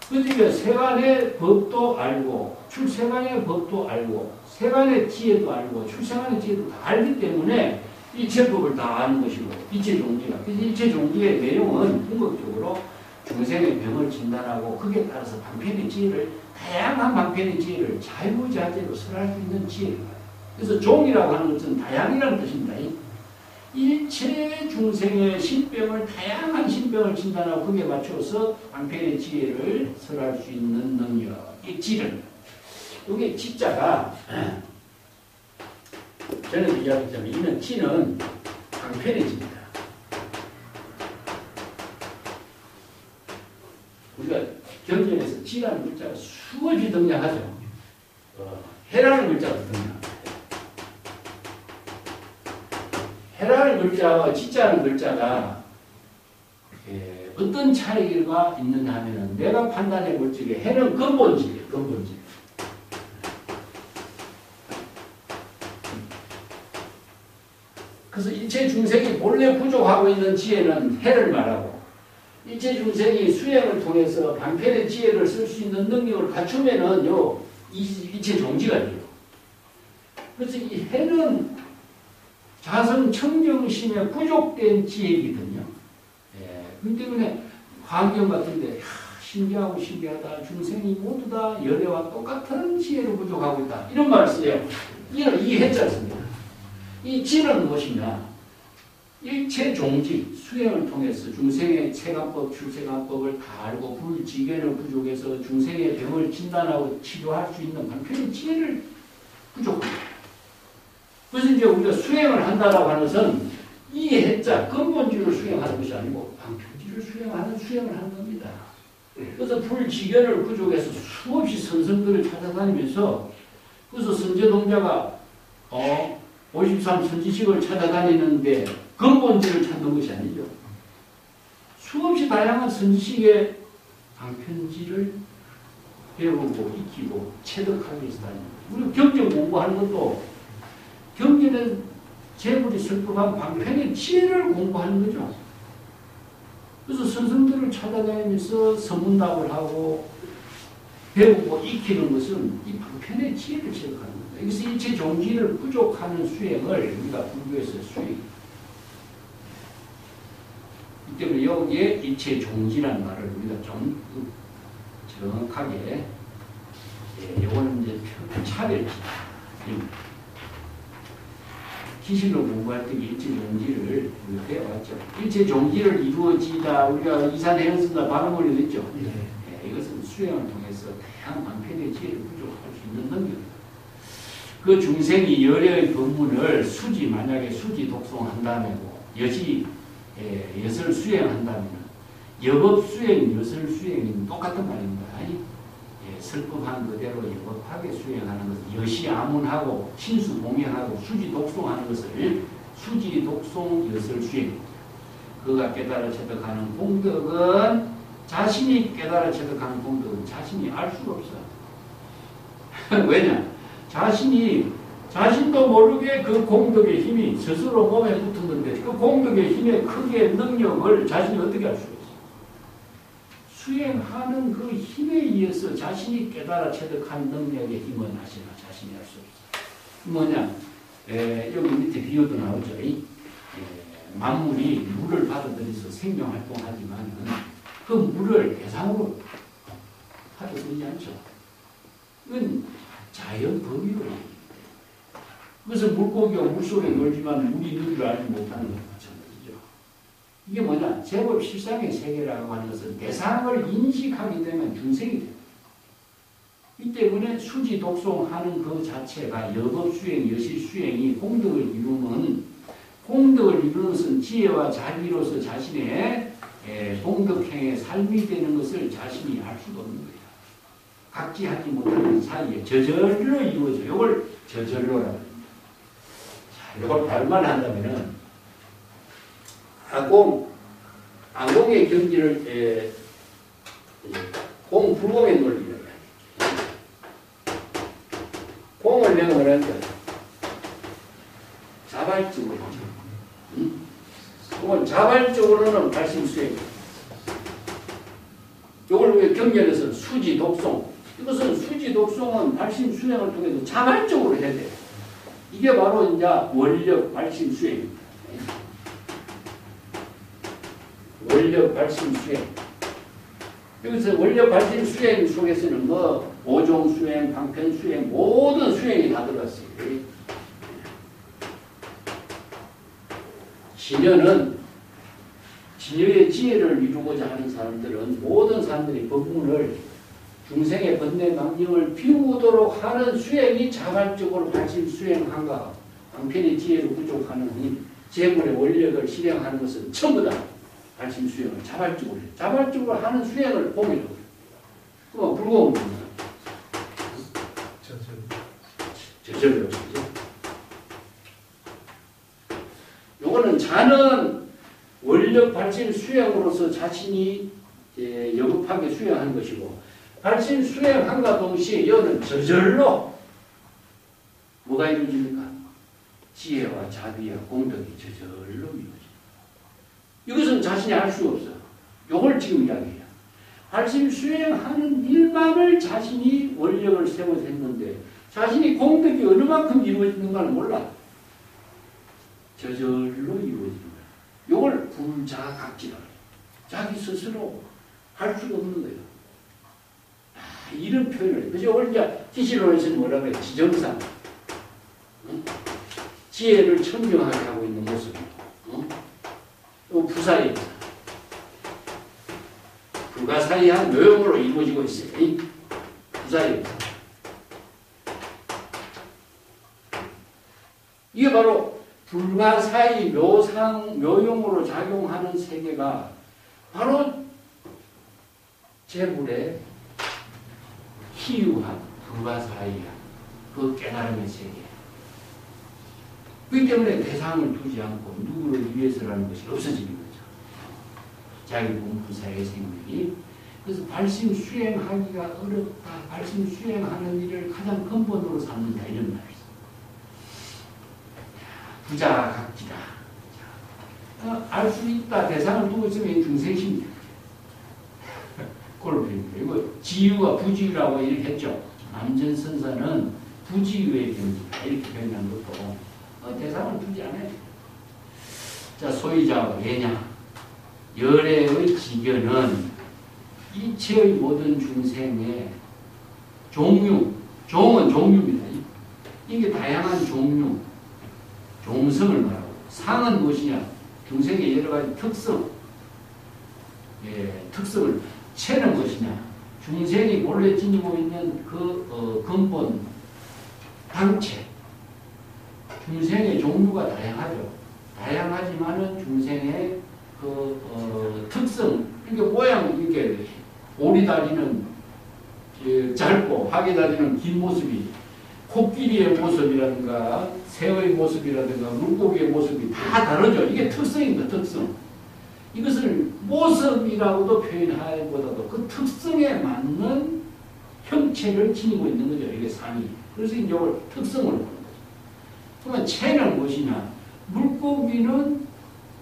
그러니까 세간의 법도 알고, 출세간의 법도 알고, 세간의 지혜도 알고, 출세간의 지혜도 다 알기 때문에 일체법을 다 아는 것이고, 일체 종지가. 그래서 일체 종지의 내용은 궁극적으로 중생의 병을 진단하고, 거기에 따라서 방편의 지혜를, 다양한 방편의 지혜를 자유자재로 설할 수 있는 지혜를 가요. 그래서 종이라고 하는 것은 다양이라는 뜻입니다. 일체 중생의 신병을, 다양한 신병을 진단하고 거기에 맞춰서 방편의 지혜를 설할 수 있는 능력, 이 지를. 이게 지자가, 저는 이야기했자면, 이는 지는 방편의 지입니다. 우리가 경전에서 지라는 글자가 수없이 등장하죠. 해라는 글자가 등장합니다. 해라는 글자와 지자는 글자가 어떤 차이가 있느냐 하면은, 내가 판단해 볼 적에 해는 근본질이에요. 근본질. 그래서 일체 중생이 본래 부족하고 있는 지혜는 해를 말하고, 일체 중생이 수행을 통해서 방편의 지혜를 쓸 수 있는 능력을 갖추면은 일체 종지가 돼요. 그래서 이 해는 자성 청정심에 부족된 지혜이거든요. 예, 그렇기 때문에 환경 같은데, 신기하고 신기하다. 중생이 모두 다 열애와 똑같은 지혜로 부족하고 있다. 이런 말을 써요. 이는 이 해자 씁니다. 이 지는 무엇이냐? 일체 종지, 수행을 통해서 중생의 체감법, 출세감법을 다 알고 불지견을 부족해서 중생의 병을 진단하고 치료할 수 있는 방편의 지혜를 부족합니다. 그래서 이제 우리가 수행을 한다라고 하는 것은 이 해자, 근본지를 수행하는 것이 아니고 방편지를 수행하는 수행을 하는 겁니다. 그래서 불지견을 부족해서 수없이 선성들을 찾아다니면서, 그래서 선제동자가 53 선지식을 찾아다니는데 근본지를 찾는 것이 아니죠. 수없이 다양한 선지식의 방편지를 배우고 익히고 체득하기 위해서 다니는 거예요. 우리 경전 공부하는 것도 경전에 재불이 설법한 방편의 지혜를 공부하는 거죠. 그래서 선생들을 찾아다니면서 서문답을 하고 배우고 익히는 것은 이 방편의 지혜를 체득하는 겁니다. 여기서 일체 종지를 부족하는 수행을 우리가 불교에서 수행. 이 때문에 여기에 일체 종지라는 말을 우리가 좀 정확하게, 요거는 이제 차별지. 기실로 공부할 때 일체 종지를 우리가 배워왔죠. 일체 종지를 이루어지다, 우리가 이산해연습다 발음을 했죠. 이것은 수행을 통해서 다양한 방편의 지혜를 부족할 수 있는 능력입니다. 그 중생이 열의 법문을 수지, 만약에 수지 독송한다면 엿을 수행한다면 여법 수행, 엿을 수행이 똑같은 말입니다. 설법한 그대로 여법하게 수행하는 것을 엿이 아문하고 신수 봉행하고 수지 독송하는 것을 수지 독송 엿을 수행. 그가 깨달아 체득하는 공덕은 자신이 깨달아 체득하는 공덕은 자신이 알 수가 없어. 왜냐? 자신도 모르게 그 공덕의 힘이 스스로 몸에 붙었는데 그 공덕의 힘의 크기의 능력을 자신이 어떻게 알 수가 있어? 수행하는 그 힘에 의해서 자신이 깨달아 체득한 능력의 힘은 하시나 자신이 알 수 없어. 뭐냐? 여기 밑에 비유도 나오죠. 만물이 물을 받아들여서 생명활동하지만 그 물을 대상으로 받아들이지 않죠. 이건 자연 법이요. 그래서 물고기가 물속에 놀지만 물이 있는 줄 알지 못하는 것 마찬가지죠. 이게 뭐냐? 제법 실상의 세계라고 하는 것은 대상을 인식하게 되면 중생이 돼요. 이 때문에 수지 독송하는 그 자체가 여법 수행, 여시 수행이 공덕을 이루는 것은 지혜와 자비로서 자신의 공덕행의 삶이 되는 것을 자신이 알 수가 없는 거예요. 각지하지 못하는 사이에 저절로 이루어져. 이걸 저절로라고 합니다. 자, 이걸 발만 한다면은 아공의 경지를 공불공의 논리라고 해요. 공을 내가 뭐라니까 자발적으로 하죠. 그건 자발적으로는 발심수행. 이걸 왜 경전에서 수지 독송. 이것은 수지 독송은 발심수행을 통해서 자발적으로 해야 돼요. 이게 바로 이제 원력 발심수행입니다. 원력 발심수행. 여기서 원력 발심수행 속에서는 오종수행, 방편수행, 모든 수행이 다 들어갔어요. 진여의 지혜를 이루고자 하는 사람들은 모든 사람들이 법문을 중생의 번뇌 망령을 비우도록 하는 수행이 자발적으로 발심 수행한가 방편의 지혜로 부족하는 이 재물의 원력을 실행하는 것은 전부 다 발심 수행을 자발적으로 해요. 자발적으로 하는 수행을 봉이라고 해요. 그건 불공입니다. 저절로 요거는 자는 원력 발심 수행으로서 자신이 여급하게 수행하는 것이고 발심 수행함과 동시에 여는 저절로 뭐가 이루어집니까? 지혜와 자비와 공덕이 저절로 이루어집니다. 이것은 자신이 알 수 없어. 요걸 지금 이야기해요. 발심 수행하는 일만을 자신이 원력을 세워서 했는데 자신이 공덕이 어느 만큼 이루어지는가를 몰라. 저절로 이루어지는 거야. 요걸 불자각지라고 해요. 자기 스스로 할 수가 없는 거예요. 이런 표현을 해요. 그래서 오늘 이제 기실론에서는 뭐라고 해요? 지정상. 지혜를 천명하게 하고 있는 모습이고, 부사에 불가사의한 묘용으로 이루어지고 있어요. 부사에 이게 바로 불가사의 묘용으로 작용하는 세계가 바로 재물의 희유한 불가사의한 그 깨달음의 세계. 그렇기 때문에 대상을 두지 않고 누구를 위해서라는 것이 없어지는 거죠. 자기 본부사의 생명이. 그래서 발심 수행하기가 어렵다. 발심 수행하는 일을 가장 근본으로 삼는다. 이런 말이죠. 부자각지다. 알 수 있다. 대상을 두고 있으면 중생심이다. 그걸 배웁니다. 이거 지유가 부지유라고 이렇게 했죠. 남전선사는 부지유의 경지다 이렇게 표현한 것도 대상을 두지 않아요. 자, 소유자가 왜냐? 열애의 지견은 이체의 모든 중생의 종류, 종은 종류입니다. 이게 다양한 종류, 종성을 말하고, 상은 무엇이냐? 중생의 여러 가지 특성, 특성을, 체는 무엇이냐? 중생이 본래 지니고 있는 그 근본, 당체. 중생의 종류가 다양하죠. 다양하지만은 중생의 특성, 이게 모양, 이게 오리다리는 짧고 하계다리는 긴 모습이, 코끼리의 모습이라든가 새의 모습이라든가 물고기의 모습이 다 다르죠. 이게 특성입니다. 특성. 이것을 모습이라고도 표현하기보다도 그 특성에 맞는 형체를 지니고 있는 거죠. 이게 상이. 그래서 이걸 특성을 보는 거죠. 그러면 체는 무엇이냐? 물고기는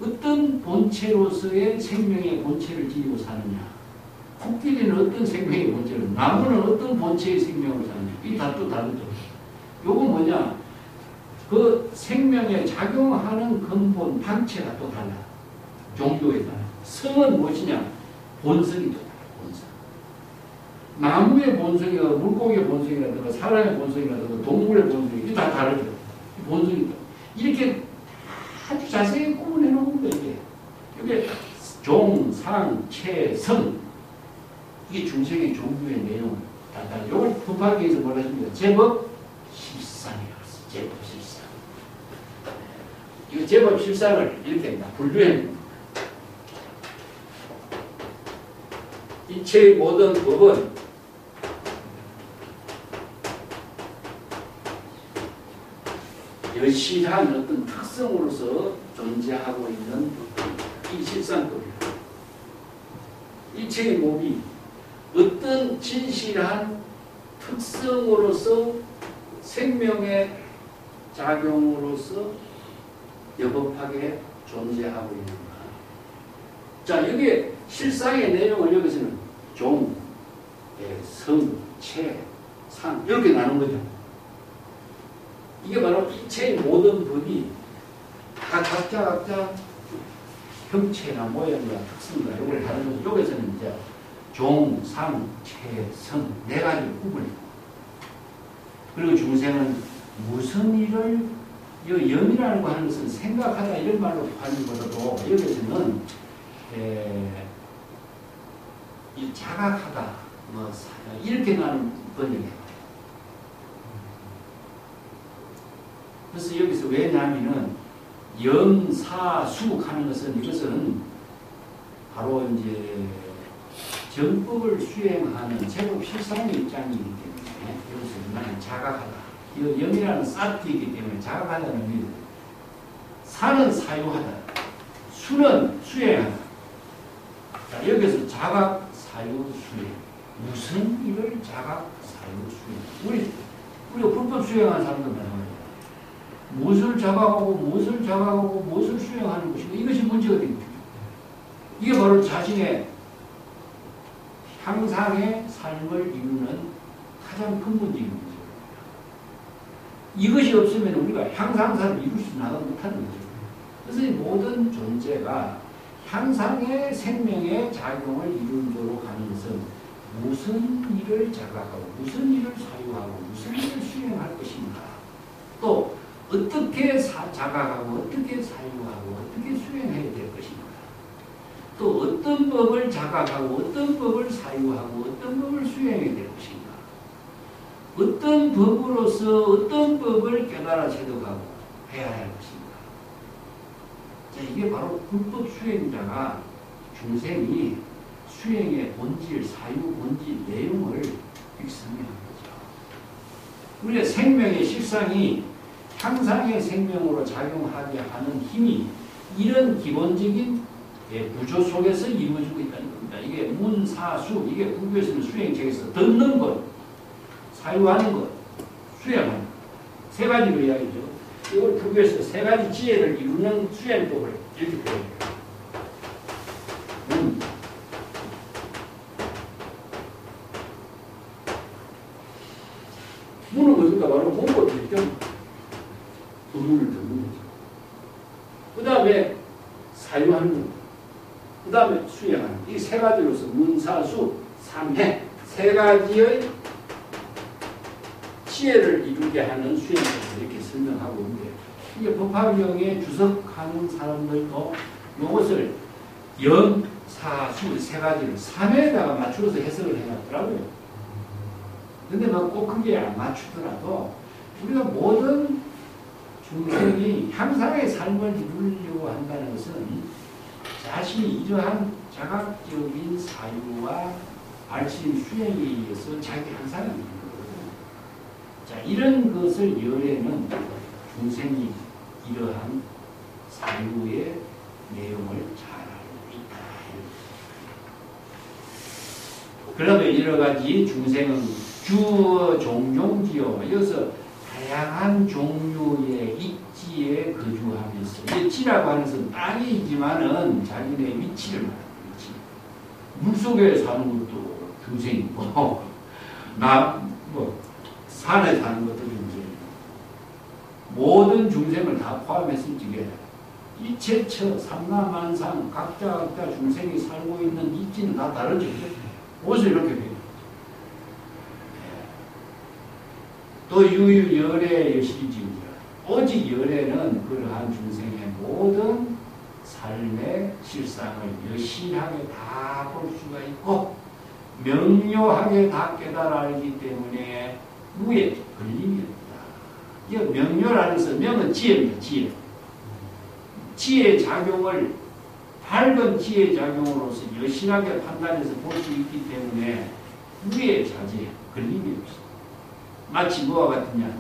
어떤 본체로서의 생명의 본체를 지니고 사느냐? 코끼리는 어떤 생명의 본체를, 나무는 어떤 본체의 생명을 사느냐? 이게 다 또 다르죠. 요건 뭐냐? 그 생명에 작용하는 근본, 당체가 또 달라. 종교에 따라. 성은 무엇이냐? 본성이 또 달라. 본성. 나무의 본성이나 물고기의 본성이라든가 사람의 본성이라든가 동물의 본성이 이게 다 다르죠. 본성이 또. 이렇게 아주 자세히 구분해 놓은 거예요, 이게. 이게 종, 상, 체, 성. 이게 중생의 종교의 내용. 다 다르죠. 이걸 법화기에서 뭐라 했습니까? 제법 실상이라고 했어요. 제법 실상. 이 제법 실상을 이렇게 분류해. 이체의 모든 법은 여실한 어떤 특성으로서 존재하고 있는 이 실상법이다. 이체의 몸이 어떤 진실한 특성으로서 생명의 작용으로서 여법하게 존재하고 있는가. 자, 여기에 실상의 내용을 여기서는 종, 성, 체, 상 이렇게 나눈 거죠. 이게 바로 이체의 모든 법이 다 각자 형체나 모양이나 특성이나 이걸 다른 거죠. 여기서는 이제 종, 상, 체, 성 네 가지를 구분해요. 그리고 중생은 무슨 일을 염이라는 거 하는 것은 생각하다 이런 말로 하는 것보다도 여기서는 이 자각하다 뭐 이렇게 나는 번역해요. 그래서 여기서 왜냐하면은 염사숙 하는 것은 이것은 바로 이제 정법을 수행하는 제법 실상의 입장이기 때문에 여기서 나는 자각하다. 이 염이라는 싹기이기 때문에 자각하다는 의미입니다. 사는 사유하다. 수는 수행하다. 자, 여기서 자각, 사유, 수행. 무슨 일을 자각, 사유, 수행. 우리가 불법 수행하는 사람들 많아요. 무엇을 자각하고, 무엇을 자각하고, 무엇을 수행하는 것인가. 이것이 문제가 됩니다. 이게 바로 자신의 향상의 삶을 이루는 가장 근본적인 문제입니다. 이것이 없으면 우리가 향상사를 이룰 수 나가 못하는 거죠. 그래서 이 모든 존재가 향상의 생명의 작용을 이루도록 하는 것은 무슨 일을 자각하고 무슨 일을 사유하고 무슨 일을 수행할 것인가, 또 어떻게 자각하고 어떻게 사유하고 어떻게 수행해야 될 것인가, 또 어떤 법을 자각하고 어떤 법을 사유하고 어떤 법을 수행해야 될 것인가, 어떤 법으로서 어떤 법을 깨달아 체득하고 해야 할 것인가. 자, 이게 바로 불법 수행자가 중생이 수행의 본질, 사유 본질, 내용을 설명한 거죠. 우리의 생명의 실상이 향상의 생명으로 작용하게 하는 힘이 이런 기본적인 구조 속에서 이루어지고 있다는 겁니다. 이게 문사수, 이게 불교에서는 수행책에서 듣는 것, 사유하는 것, 수행하는 것. 세 가지로 이야기죠. 이걸 불교에서 세 가지 지혜를 이루는 수행법을 이렇게 표현해요. 。 문, 。 。 의문을 듣는 거죠. 그 다음에 사유하는 겁니다. 그 다음에 수행하는 이 세 가지로서 문사수 삼해 세 가지의 지혜를 이루게 하는 수행법을 이렇게 설명하고 있는데 이게 법화경에 주석하는 사람들도 이것을 연, 사, 수 세 가지를 3회에다가 맞추어서 해석을 해놨더라고요. 근데 뭐 꼭 그게 안 맞추더라도 우리가 모든 중생이 향상의 삶을 이루려고 한다는 것은 자신이 이러한 자각적인 사유와 알심 수행에 의해서 자기 향상을 이루는 거거든요. 자, 이런 것을 열에는 중생이 이러한 사유의 내용을 잘 알고 있다. 그러면 여러 가지 중생은 주 종종지요. 여기서 다양한 종류의 입지에 거주하면서 이 지라고 하는 것은 땅이지만은 자기네 위치를 말합니다. 위치. 물속에 사는 것도 중생이고 산에 사는 것도 중생이고 모든 중생을 다 포함했을 적에 이체처 삼라만상 각자 중생이 살고 있는 입지는 다 다르죠. 옷을 이렇게 배워요. 또 유유 열애 여실지우라. 오직 열애는 그러한 중생의 모든 삶의 실상을 여실하게 다 볼 수가 있고 명료하게 다 깨달아 알기 때문에 무에 걸림이 없다. 이 명료라는 것은 명은 지혜입니다. 지혜. 지혜 작용을 밝은 지혜 작용으로서 여실하게 판단해서 볼 수 있기 때문에 무에 자제 걸림이 없습니다. 마치 뭐와 같으냐,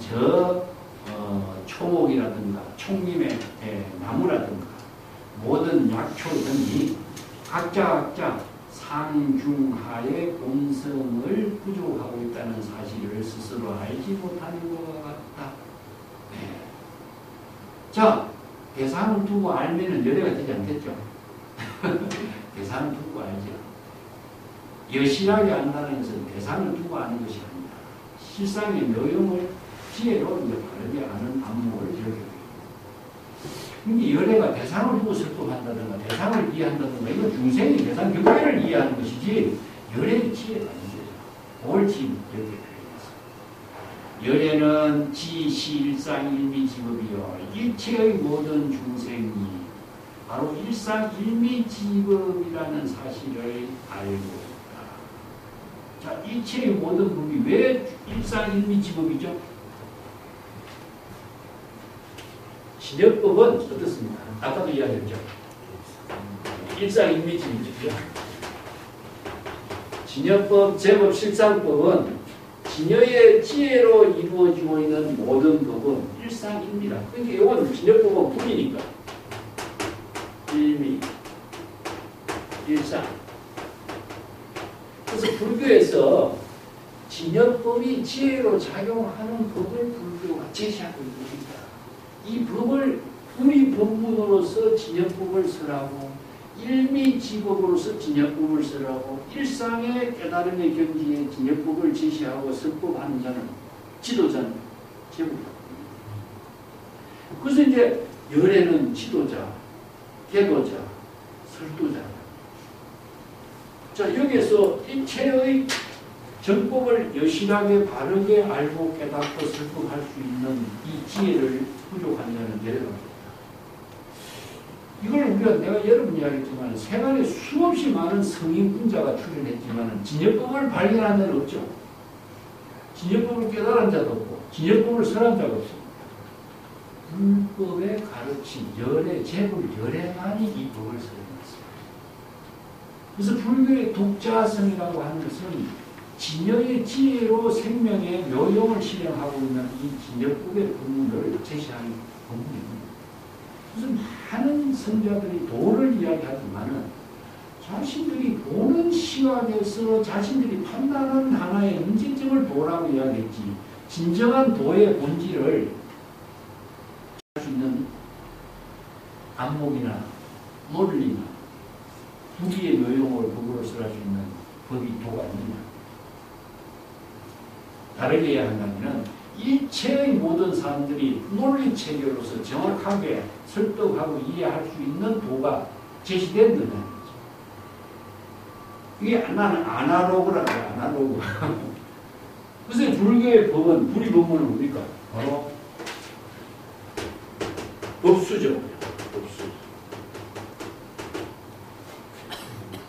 초목이라든가 총림의 나무라든가 모든 약초들이 각자 상중하의 본성을 부족하고 있다는 사실을 스스로 알지 못하는 것과 같다. 네. 자, 대상을 두고 알면은 열애가 되지 않겠죠? 대상을 두고 알죠. 여실하게 안다는 것은 대상을 두고 아는 것이 아닙니다. 실상의 묘용을 지혜로 바르게 아는 안목을 기억해요. 근데 열애가 대상을 두고 설법한다든가 대상을 이해한다든가 이건 중생이 대상 경계를 이해하는 것이지 열애의 지혜가 아니죠. 옳지 이렇게 되어 있습니다. 열애는 지시일상일미직업이요 일체의 모든 중생이 바로 일상일미직업이라는 사실을 알고 있다. 자, 일체의 모든 법이 왜 일상일미직업이죠? 진여법은 어떻습니까? 아까도 이야기했죠. 일상일미직이죠. 진여법, 제법, 실상법은 진여의 지혜로 이루어지고 있는 모든 법은 일상일미라. 그러니까 이건 진여법은 불이니까. 일미, 일상. 그래서 불교에서 진여법이 지혜로 작용하는 법을 불교가 제시하고 있는 것입니다. 이 법을 불이 법문으로서 진여법을 설하고 일미지법으로서 진여법을 설하고 일상의 깨달음의 경지에 진여법을 제시하고 설법하는 자는 지도자는 제국이다. 그래서 이제 열애는 지도자, 계도자, 설도자. 자, 여기에서 일체의 정법을 여실하게 바르게 알고 깨닫고 설법할 수 있는 이 지혜를 부족한 자는 내려갑니다. 이걸 우리가 내가 여러분 이야기했지만 생활에 수없이 많은 성인군자가 출연했지만 진여법을 발견한 자는 없죠. 진여법을 깨달은 자도 없고 진여법을 설한 자도 없습니다. 불법의 가르침, 열애, 제불, 열애만이 이 법을 설했습니다. 그래서 불교의 독자성이라고 하는 것은 진여의 지혜로 생명의 묘용을 실행하고 있는 이 진여법의 법문을 제시하는 법문입니다. 그래서 많은 선자들이 도를 이야기하지만은 자신들이 보는 시각에서 자신들이 판단하는 하나의 문제점을 도라고 이야기했지 진정한 도의 본질을 할 수 있는 안목이나 논리나 부기의 묘용을 법으로 설할 수 있는 법이 도가 아니냐. 다르게 이야기한다면 일체의 모든 사람들이 논리체계로서 정확하게 설득하고 이해할 수 있는 도가 제시된다는 거죠. 이게 나는 아날로그라고 해요. 아날로그. 그래서 불교의 법은, 불의 법문은 뭡니까? 바로 법수죠. 법수.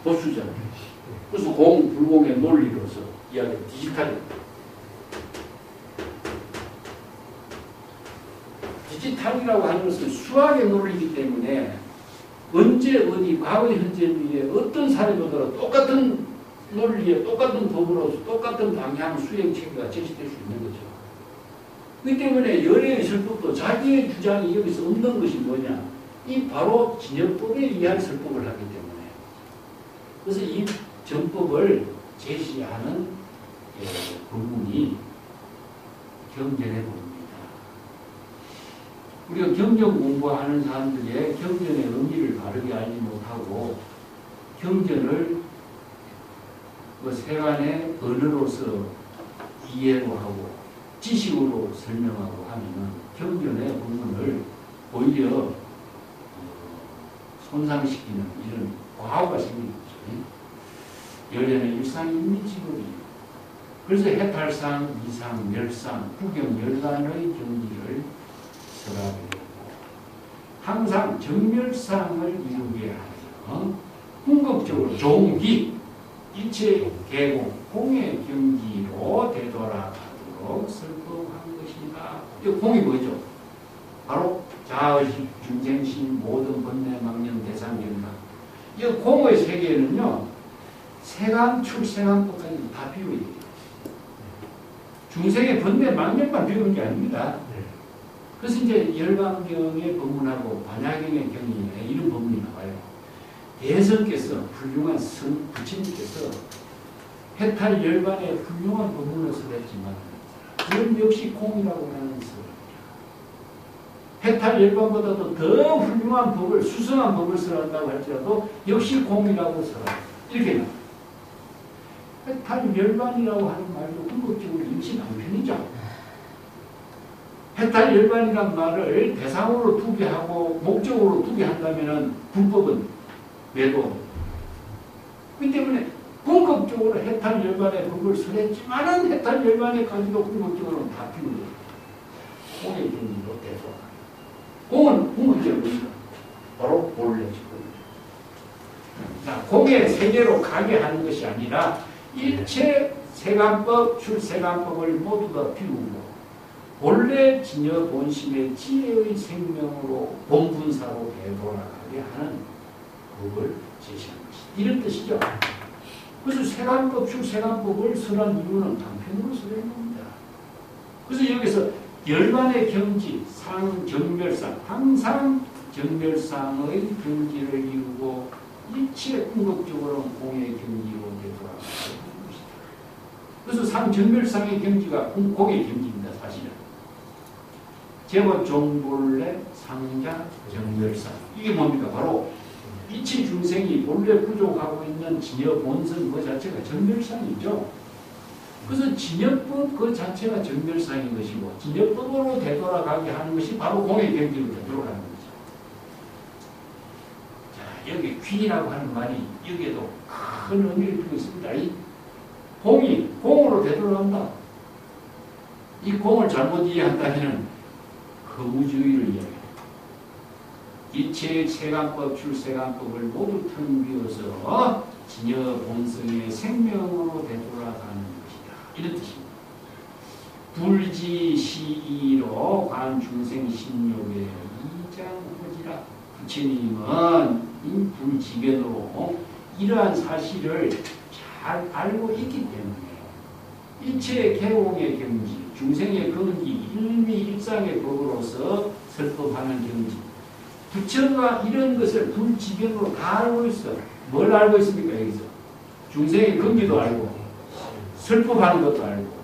법수잖아요. 그래서 불공의 논리로서 이야기 디지털입니다. 디지털이라고 하는 것은 수학의 논리이기 때문에 언제 어디 과거 현재 미래 어떤 사례보다도 똑같은 논리에 똑같은 법으로서 똑같은 방향 수행 체계가 제시될 수 있는 거죠. 그렇기 때문에 열애의 설법도 자기의 주장이 여기서 없는 것이 뭐냐? 이 바로 진역법에 의한 설법을 하기 때문에. 그래서 이 전법을 제시하는 부분이 경전의 부분입니다. 우리가 경전 공부하는 사람들의 경전의 의미를 바르게 알지 못하고 경전을 세간의 언어로서 이해로 하고 지식으로 설명하고 하면은 경전의 부분을 오히려 손상시키는 이런 과오가 생기는 거죠. 열애는 일상 인미직업이에요. 그래서 해탈상, 이상, 멸상, 구경, 열반의 경지를 설하고 항상 정멸상을 이루게 하여 궁극적으로 종기, 일체 개공, 공의 경지로 되돌아가도록 설법한 것이다. 이 공이 뭐죠? 바로 자의식, 중생심, 모든 번뇌, 망념, 대상경각. 이 공의 세계에는요, 세간, 출생한법까지 다 비워야 돼요. 중생의 번뇌, 망념만 비우는 게 아닙니다. 그래서 이제 열반경의 법문하고 반야경의 경이에 이런 법문이 나와요. 대성께서 훌륭한 부처님께서 해탈 열반의 훌륭한 법문을 설했지만 그건 역시 공이라고 하는 설입니다. 해탈 열반보다도 더 훌륭한 법을 수성한 법을 설한다고 할지라도 역시 공이라고 설한다. 이렇게 나와요. 해탈 열반이라고 하는 말도 궁극적으로 임신 안편이죠. 해탈 열반이란 말을 대상으로 두게 하고 목적으로 두게 한다면 불법은 매도. 그렇기 때문에 궁극적으로 해탈 열반의 법을 설했지만은 해탈 열반에까지도 궁극적으로는 다 비워요. 공의 경지로 대소. 공은 궁극적으로 무엇이다? 바로 본래 직분이죠. 자, 공의 세계로 가게 하는 것이 아니라 일체 세간법, 출세간법을 모두 다 비우고 본래 진여 본심의 지혜의 생명으로 본분사로 되돌아가게 하는 법을 제시한 것이다. 이런 뜻이죠. 그래서 세간법, 출세간법을 설한 이유는 단편으로 설한 겁니다. 그래서 여기서 열반의 경지, 상, 정멸상, 항상 정멸상의 경지를 이루고 일체 궁극적으로 공의 경지로 되돌아가게 하는 것이다. 그래서 상, 정멸상의 경지가 공의 경지입니다. 사실은. 제법 종본래 상자 정멸상. 이게 뭡니까? 바로 이치 중생이 본래 부족하고 있는 진여 본성 그 자체가 정멸상이죠. 그래서 진여법 그 자체가 정멸상인 것이고 진여법으로 되돌아가게 하는 것이 바로 공의 경지로 되돌아가는 거죠. 자, 여기 귀라고 하는 말이 여기에도 큰 의미를 두고 있습니다. 이 공이 공으로 되돌아간다. 이 공을 잘못 이해한다면 거무주의를 이야기해요. 일체의 체간법, 출세간법을 모두 텅 비워서 진여 본성의 생명으로 되돌아가는 것이다. 이런 뜻입니다. 불지시이로 관중생신욕의 이장호지라. 부처님은 이 불지변으로 이러한 사실을 잘 알고 있기 때문에 일체의 개공의 경지, 중생의 근기, 일미일상의 법으로서 설법하는 경지. 부처가 이런 것을 불지변으로 다 알고 있어. 뭘 알고 있습니까? 여기서 중생의 근기도 알고 설법하는 것도 알고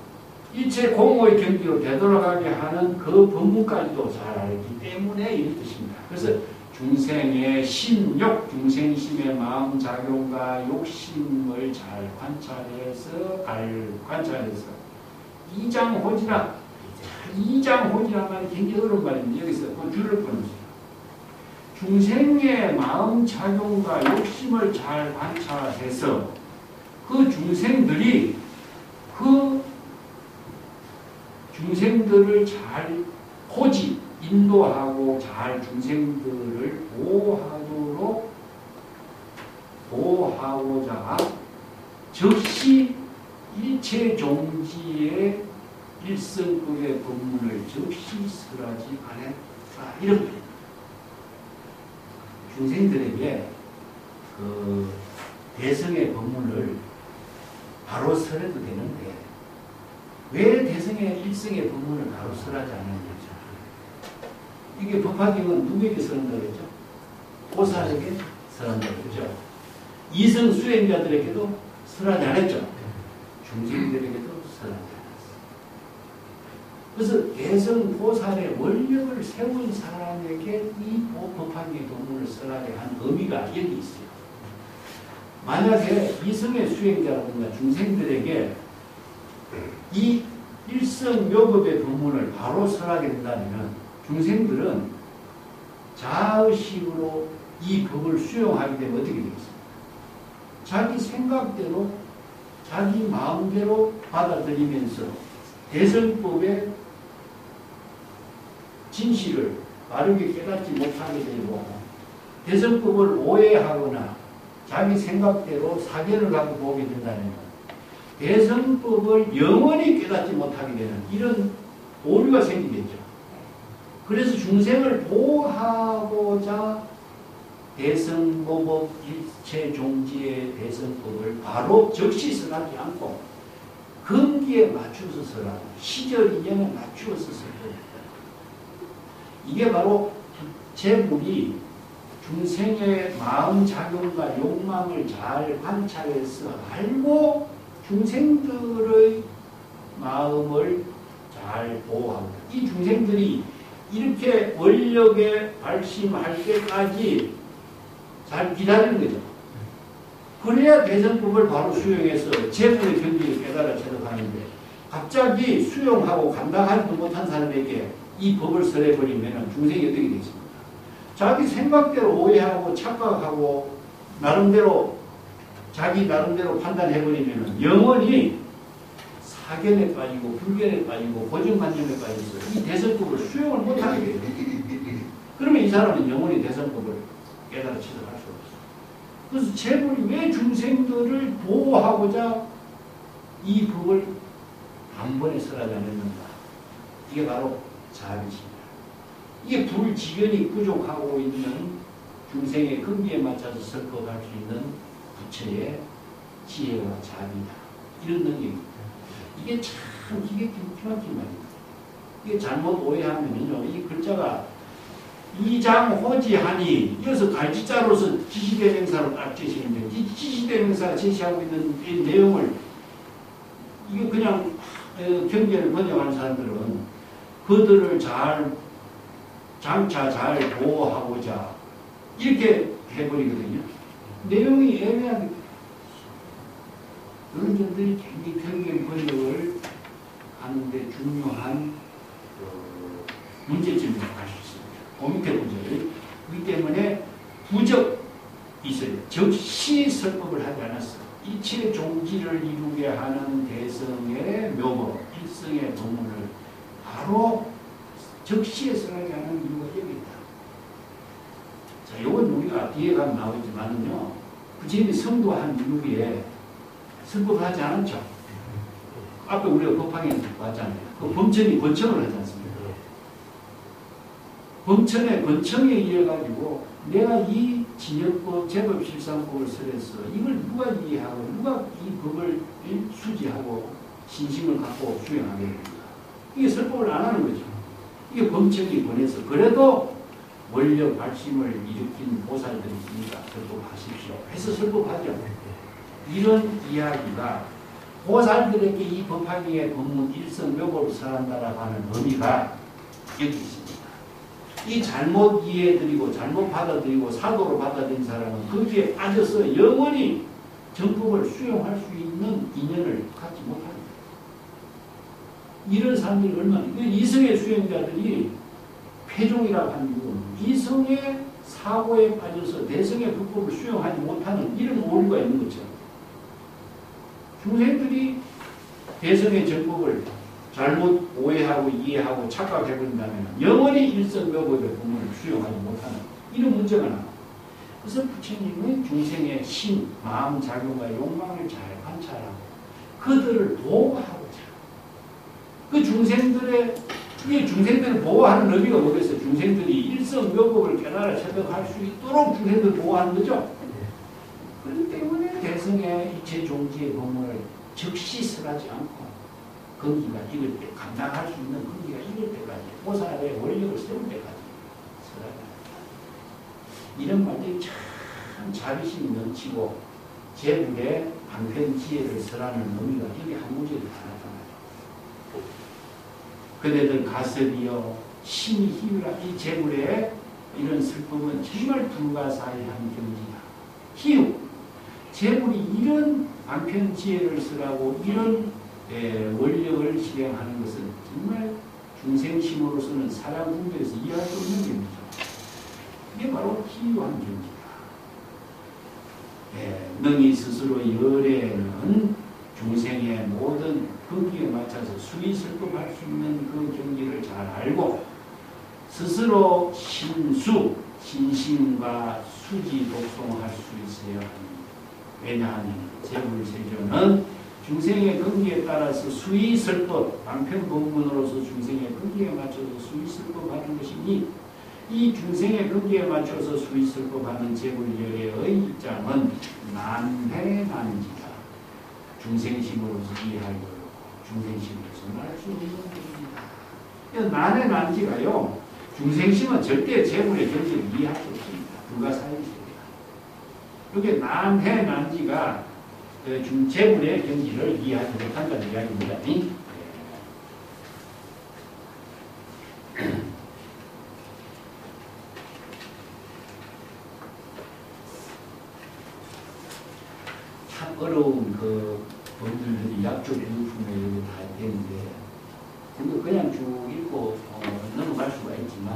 일체 공의 경지로 되돌아가게 하는 그 법문까지도 잘 알기 때문에 이런 뜻입니다. 그래서 중생의 심욕, 중생심의 마음작용과 욕심을 잘 관찰해서 이장호지라 이장호지란 말이 굉장히 어려운 말인데 여기서 그 줄을 끊으세요. 중생의 마음 작용과 욕심을 잘 관찰해서 그 중생들이 그 중생들을 잘 호지, 인도하고 잘 중생들을 보호하고자 즉시 일체 종지의 일성급의 법문을 즉시 설하지 않았다. 이런 거예요. 중생들에게 그 대성의 법문을 바로 설해도 되는데 왜 대성의 일성의 법문을 바로 설하지 않았는지. 이게 법화경은 누구에게 설한다고 했죠? 보살에게 설한다고 했죠. 이성 수행자들에게도 설하지 않았죠. 중생들에게도 설하지 않았어요. 그래서 대성 보살의 원력을 세운 사람에게 이 법화경의 법문을 설하게 한 의미가 여기 있어요. 만약에 이성의 수행자라든가 중생들에게 이 일성묘법의 법문을 바로 설하게 된다면 중생들은 자의식으로 이 법을 수용하게 되면 어떻게 되겠습니까? 자기 생각대로 자기 마음대로 받아들이면서 대성법의 진실을 바르게 깨닫지 못하게 되고 대성법을 오해하거나 자기 생각대로 사견을 갖고 보게 된다면 대성법을 영원히 깨닫지 못하게 되는 이런 오류가 생기겠죠. 그래서 중생을 보호하고자 대성보법 일체 종지의 대성법을 바로 즉시 설하지 않고 근기에 맞추어서 설하고 시절 인연에 맞추어서 설합니다. 이게 바로 제불이 중생의 마음 작용과 욕망을 잘 관찰해서 알고 중생들의 마음을 잘 보호합니다. 이 중생들이 이렇게 원력에 발심할 때까지 잘 기다리는 거죠. 그래야 대성법을 바로 수용해서 제불의 경지를 깨달아 체득하는데 갑자기 수용하고 감당하지도 못한 사람에게 이 법을 설해버리면 중생이 어떻게 되겠습니까? 자기 생각대로 오해하고 착각하고 자기 나름대로 판단해버리면 영원히 사견에 빠지고 불견에 빠지고 고정관념에 빠져서 이 대성법을 수용을 못하게 돼요. 그러면 이 사람은 영원히 대성법을 깨달아 체득할 수 없어요. 그래서 제불이 왜 중생들을 보호하고자 이 법을 단번에 설하지 않았는가? 이게 바로 자비입니다. 이게 불지견이 부족하고 있는 중생의 근기에 맞춰서 설법할 수 있는 부처의 지혜와 자비다. 이런 능력입니다. 이게 참 기막힌 말입니다. 이게 잘못 오해하면요, 이 글자가 이장호지하니 이어서 갈지자로서 지시대명사로 딱 제시했는데 이 지시대명사가 제시하고 있는 이 내용을 이게 그냥 경계를 번역하는 사람들은 그들을 장차 잘 보호하고자 이렇게 해버리거든요. 내용이 애매하게 그런 점들이 굉장히 경계 번역을 하는데 중요한 문제점이라고 할 수 있습니다. 그 밑에 문제를. 그렇기 때문에 부적이 있어요. 즉시 설법을 하지 않았어. 이치의 종지를 이루게 하는 대성의 묘법, 일성의 법문을 바로 즉시에 설하게 하는 이유가 여기 있다. 자, 이건 우리가 뒤에 가면 나오지만요. 그 집이 성도한 이후에 설법을 하지 않았죠. 앞에 우리가 법화경에 봤잖아요. 그 범천이 권청을 하지 않습니까? 범천의 권청에 의해 가지고 내가 이 진역법, 제법실상법을 설해서 이걸 누가 이해하고 누가 이 법을 수지하고 신심을 갖고 수행하게 됩니까? 이게 설법을 안 하는 거죠. 이게 범청이 권해서 그래도 원력 발심을 일으킨 보살들이 있으니까 설법하십시오 해서 설법하죠. 이런 이야기가 보살들에게 이 법화경의 법문 일성묘법을 설한다라고 하는 의미가 여기 있습니다. 이 잘못 이해드리고 잘못 받아들이고 사도로 받아들인 사람은 거기에 빠져서 영원히 정법을 수용할 수 있는 인연을 갖지 못합니다. 이런 사람들이 얼마나, 이성의 수행자들이 패종이라고 하는 이유는 이성의 사고에 빠져서 대성의 불법을 수용하지 못하는 이런 오류가 있는 거죠. 중생들이 대성의 정법을 잘못 오해하고 이해하고 착각해버린다면 영원히 일선묘법의 법문을 수용하지 못하는 이런 문제가 나와. 그래서 부처님은 중생의 심, 마음 작용과 욕망을 잘 관찰하고 그들을 보호하고자. 그 중생들의 이 중생들을 보호하는 의미가 뭐겠어요? 중생들이 일성묘법을 깨달아 체득할 수 있도록 중생들을 보호하는 거죠. 그렇기 때문에 대성의 이체 종지의 법문을 즉시 설하지 않고 근기가 익을 때, 감당할 수 있는 근기가 익을 때까지, 보살의 원력을 세울 때까지 설하다. 이런 말들이 참 자비심이 넘치고 제불의 방편 지혜를 설하는 의미가 여기 한 문제에 다 나타나요. 그대들 가섭이여 심히 희유라. 이 제불의 이런 슬픔은 정말 불가사의한 경지다. 희유. 제불이 이런 방편 지혜를 설하고 이런 원력을 실행하는 것은 정말 중생심으로서는 사람 분별에서 이해할 수 없는 경지죠. 이게 바로 희유한 경지다. 능히 스스로 열애는 중생의 모든 근기에 맞춰서 수위설법할 수 있는 그 경지를 잘 알고 스스로 신수, 신심과 수지 독송할 수 있어야 합니다. 왜냐하면 제불세조는 중생의 근기에 따라서 수위설법, 방편법문으로서 중생의 근기에 맞춰서 수위설법하는 것이니 이 중생의 근기에 맞춰서 수위설법하는 제불열애의 입장은 난해난지다. 중생심으로서 이해하기 어렵고 중생심으로서 알 수 없는 것입니다. 난해난지가요. 중생심은 절대 제불의 경지를 이해할 수 없습니다. 불가사의입니다. 이게 난해난지가 제불의 경지를 이해하지 못한다는 이야기입니다. 참 어려운 그 법들이 약조 부품에 여기 다 되는데 그냥 쭉 읽고 넘어갈 수가 있지만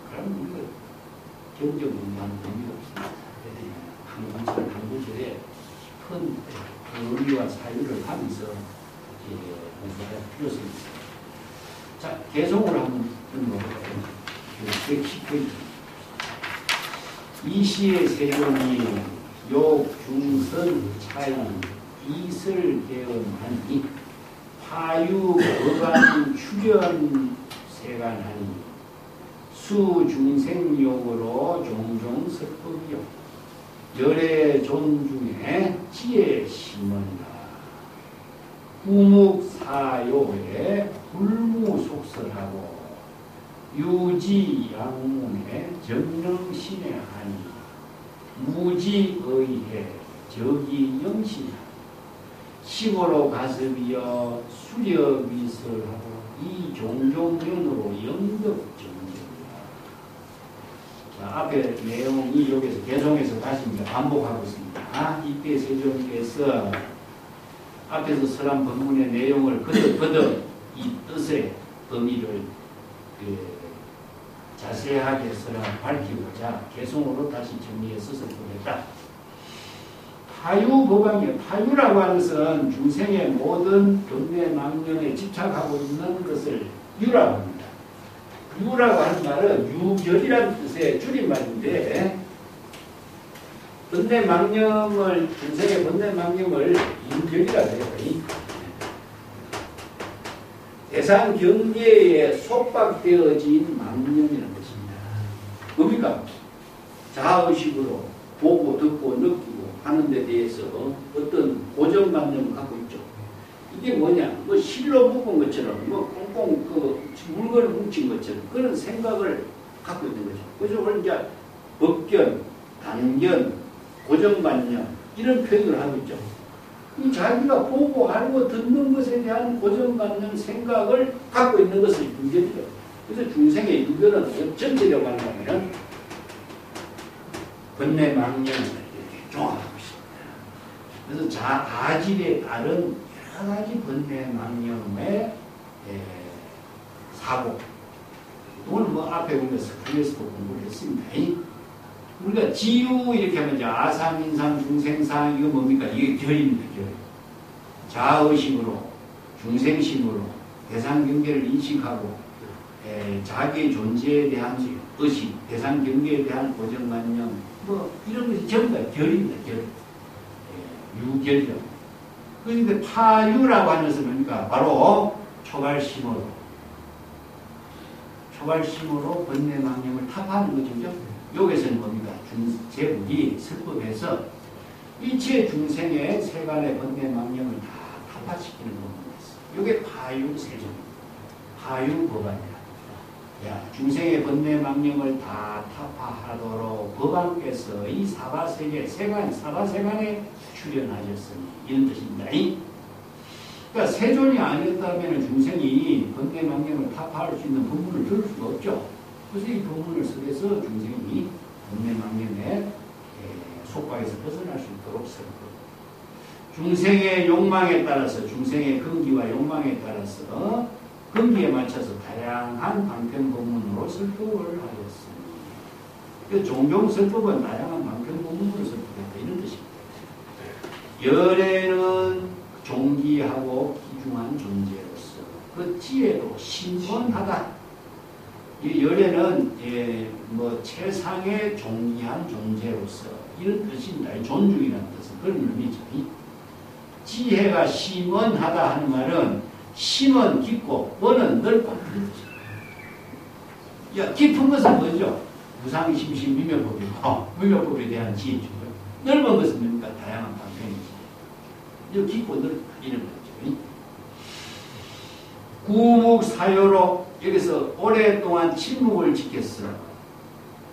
그럼 우리가 경적으로 하는 의미가 없습니다. 한 구절에 큰 의미와 사유를 하면서 공부할 필요성이 있습니다. 자, 개성으로 한번 읽어볼까요? 110페이지. 이 시의 세종이 욕, 중선, 차이, 이슬 개언하니 화유, 거간, 출현, 세간하니 수, 중생욕으로 종종 설법이요 열의 존중에 지혜 심은다. 우묵사요에 불무속설하고 유지양문에 정령신의 하니 무지의해 적이영신하니 시고로 가섭이여 수렵이설하고 이 종종면으로 영덕정정이다. 자, 앞에 내용이 여기서 개성에서 다시 반복하고 있습니다. 이때 세종께서 앞에서 설한 법문의 내용을 거듭 이 뜻의 의미를 자세하게 밝히고자 개성으로 다시 정리해서 설법했다. 파유법왕이에요. 파유라고 하는 것은 중생의 모든 번뇌망령에 집착하고 있는 것을 유라고 합니다. 유라고 하는 말은 유결이라는 뜻의 줄임말인데 번뇌망령을 중생의 번뇌망령을 유결이라고 해요. 대상 경계에 속박되어진 망령이라는 것입니다. 뭡니까? 자의식으로 보고 듣고 느끼고 하는 데 대해서 어떤 고정관념을 갖고 있죠. 이게 뭐냐? 뭐 실로 묶은 것처럼, 뭐 꽁꽁 그 물건을 뭉친 것처럼 그런 생각을 갖고 있는 거죠. 그래서 우리 이제 법견, 단견, 고정관념 이런 표현을 하고 있죠. 이 자기가 보고 알고 듣는 것에 대한 고정관념 생각을 갖고 있는 것을 유견이죠. 그래서 중생의 유견은 전체적으로 말하면 번뇌망령을 종합하고 있습니다. 그래서 아질에 따른 여러 가지 번뇌망령의 사고. 오늘 뭐 앞에 보면 스쿨에서도 공부를 했습니다. 우리가 지유 이렇게 하면 이제 아상, 인상, 중생상 이거 뭡니까? 이게 결입니다. 결. 자의식으로, 중생심으로 대상 경계를 인식하고 자기의 존재에 대한 의식, 대상 경계에 대한 고정관념 뭐 이런 것이 전부 다 결입니다. 결. 유결이라고. 그런데 파유라고 하는 것은 뭡니까? 바로 초발심으로 번뇌망념을 타파하는 거죠. 여기서는 뭡니까? 제국이 설법에서 일체 중생의 세간의 번뇌망념을 다 타파시키는 법문이었어요. 이게 파유세종입니다. 파유법안이라. 중생의 번뇌망념을 다 타파하도록 법안께서 이 사바세계, 사바세간에 출현하셨으니 이런 뜻입니다. 그러니까 세존이 아니었다면 중생이 번뇌망념을 타파할 수 있는 법문을 들을 수가 없죠. 그래서 이 법문을 속에서 중생이 번뇌망념의 속박에서 벗어날 수 있도록 설법. 중생의 욕망에 따라서, 중생의 근기와 욕망에 따라서 근기에 맞춰서 다양한 방편법문으로 설법을 하였습니다. 종종 설법은 다양한 방편법문으로 설법했다 이런 뜻입니다. 열애는 종기하고 기중한 존재로서 그 지혜도 신권하다. 이 열애는 최상의 종기한 존재로서 이런 뜻입니다. 존중이라는 뜻은 그런 의미죠. 지혜가 심원하다 하는 말은 심은 깊고 원은 넓고 그런 뜻입니다. 깊은 것은 뭐죠? 무상심심 미묘법이고 미묘법에 대한 지혜죠. 넓은 것은 뭡니까? 다양한 방편이지. 깊고 넓고 이런 거죠. 구묵사요로 여기서 오랫동안 침묵을 지켰어.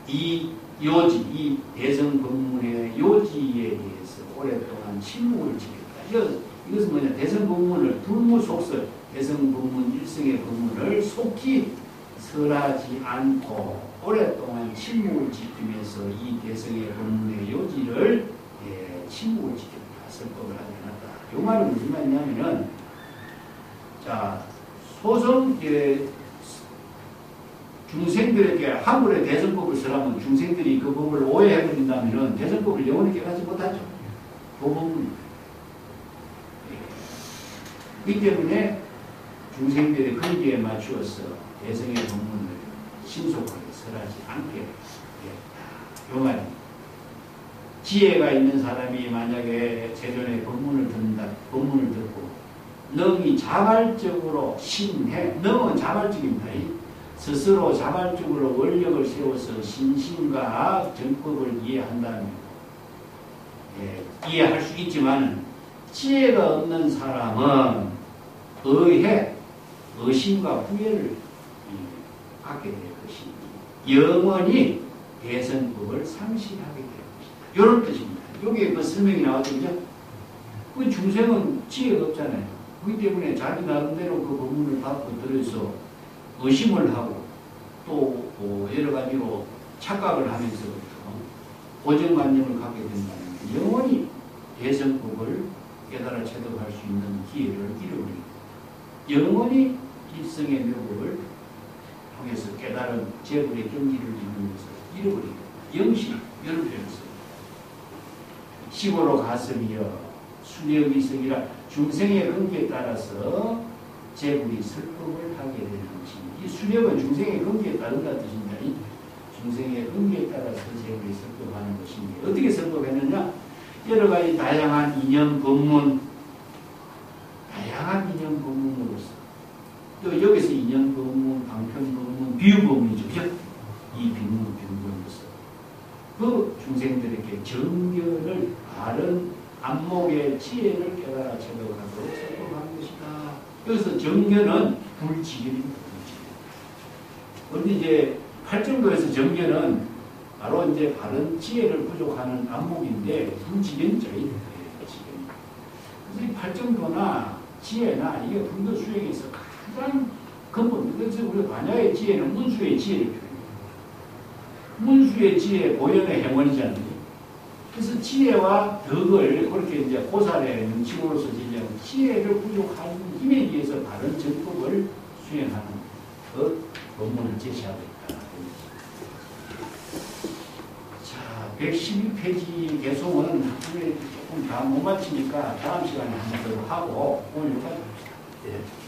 이 요지, 이 대성법문의 요지에 대해서 오랫동안 침묵을 지켰다. 이것은 뭐냐? 대성법문을 불무속설, 대성법문 일성의 법문을 속히 설하지 않고 오랫동안 침묵을 지키면서 이 대성의 법문의 요지를 침묵을 지켰다. 설법을 하지 않았다. 이 말은 무슨 말이냐면은 소성 중생들에게 한글의 대성법을 설하면 중생들이 그 법을 오해해버린다면 대성법을 영원히 깨닫지 못하죠. 그 법은 이 때문에 중생들의 근기에 맞추어서 대성의 법문을 신속하게 설하지 않게 되었다. 요 말입니다. 지혜가 있는 사람이 만약에 세존의 법문을 듣고 능이 자발적으로 신해, 능은 자발적입니다. 스스로 자발적으로 원력을 세워서 신심과 정법을 이해한다면 이해할 수 있지만 지혜가 없는 사람은 의심과 후회를 갖게 될 것이니 영원히 대선법을 상실하게 될 것이다. 이런 뜻입니다. 여기에 그 설명이 나왔거든요. 그 중생은 지혜가 없잖아요. 그렇기 때문에 자기 나름대로 그 법문을 받고 들어서 의심을 하고 또 여러 가지로 착각을 하면서 고정관념을 갖게 된다면 영원히 대성법을 깨달아 체득할 수 있는 기회를 잃어버립니다. 영원히 일성의 묘법을 통해서 깨달은 제불의 경지를 이루면서 잃어버립니다. 영시, 이런 표현을 씁니다. 시골로 갔으며 수력이성이라 중생의 근기에 따라서 제불이 설법을 하게 되는 것입니다. 이 수력은 중생의 근기에 따른다는 뜻입니다. 중생의 근기에 따라서 제불이 설법하는 것입니다. 어떻게 설법했느냐? 여러 가지 다양한 이념 법문으로서 또 여기서 이념 법문, 방편 법문, 비유 법문이죠. 이 비문으로서 그 중생들에게 정견을 바른 안목의 지혜를 깨달아 체득하도록 설법하는 것이다. 여기서 정견은 불지견입니다. 그런데 이제 팔정도에서 정견은 바로 이제 바른 지혜를 부족하는 안목인데 불지견이죠. 그래서 이 팔정도나 지혜나 이게 불교 수행에서 가장 근본, 그래서 우리 반야의 지혜는 문수의 지혜를 표현해요. 문수의 지혜, 고연의 행원이잖아요. 그래서 지혜와 덕을 그렇게 이제 고사의 능칭으로서 지냐고 지혜를 부족한 힘에 의해서 다른 정법을 수행하는 그 법문을 제시하고 있다. 자, 112페이지 개송은 조금 다 못 마치니까 다음 시간에 한 번 더 하고 오늘 여기까지 합시다. 예.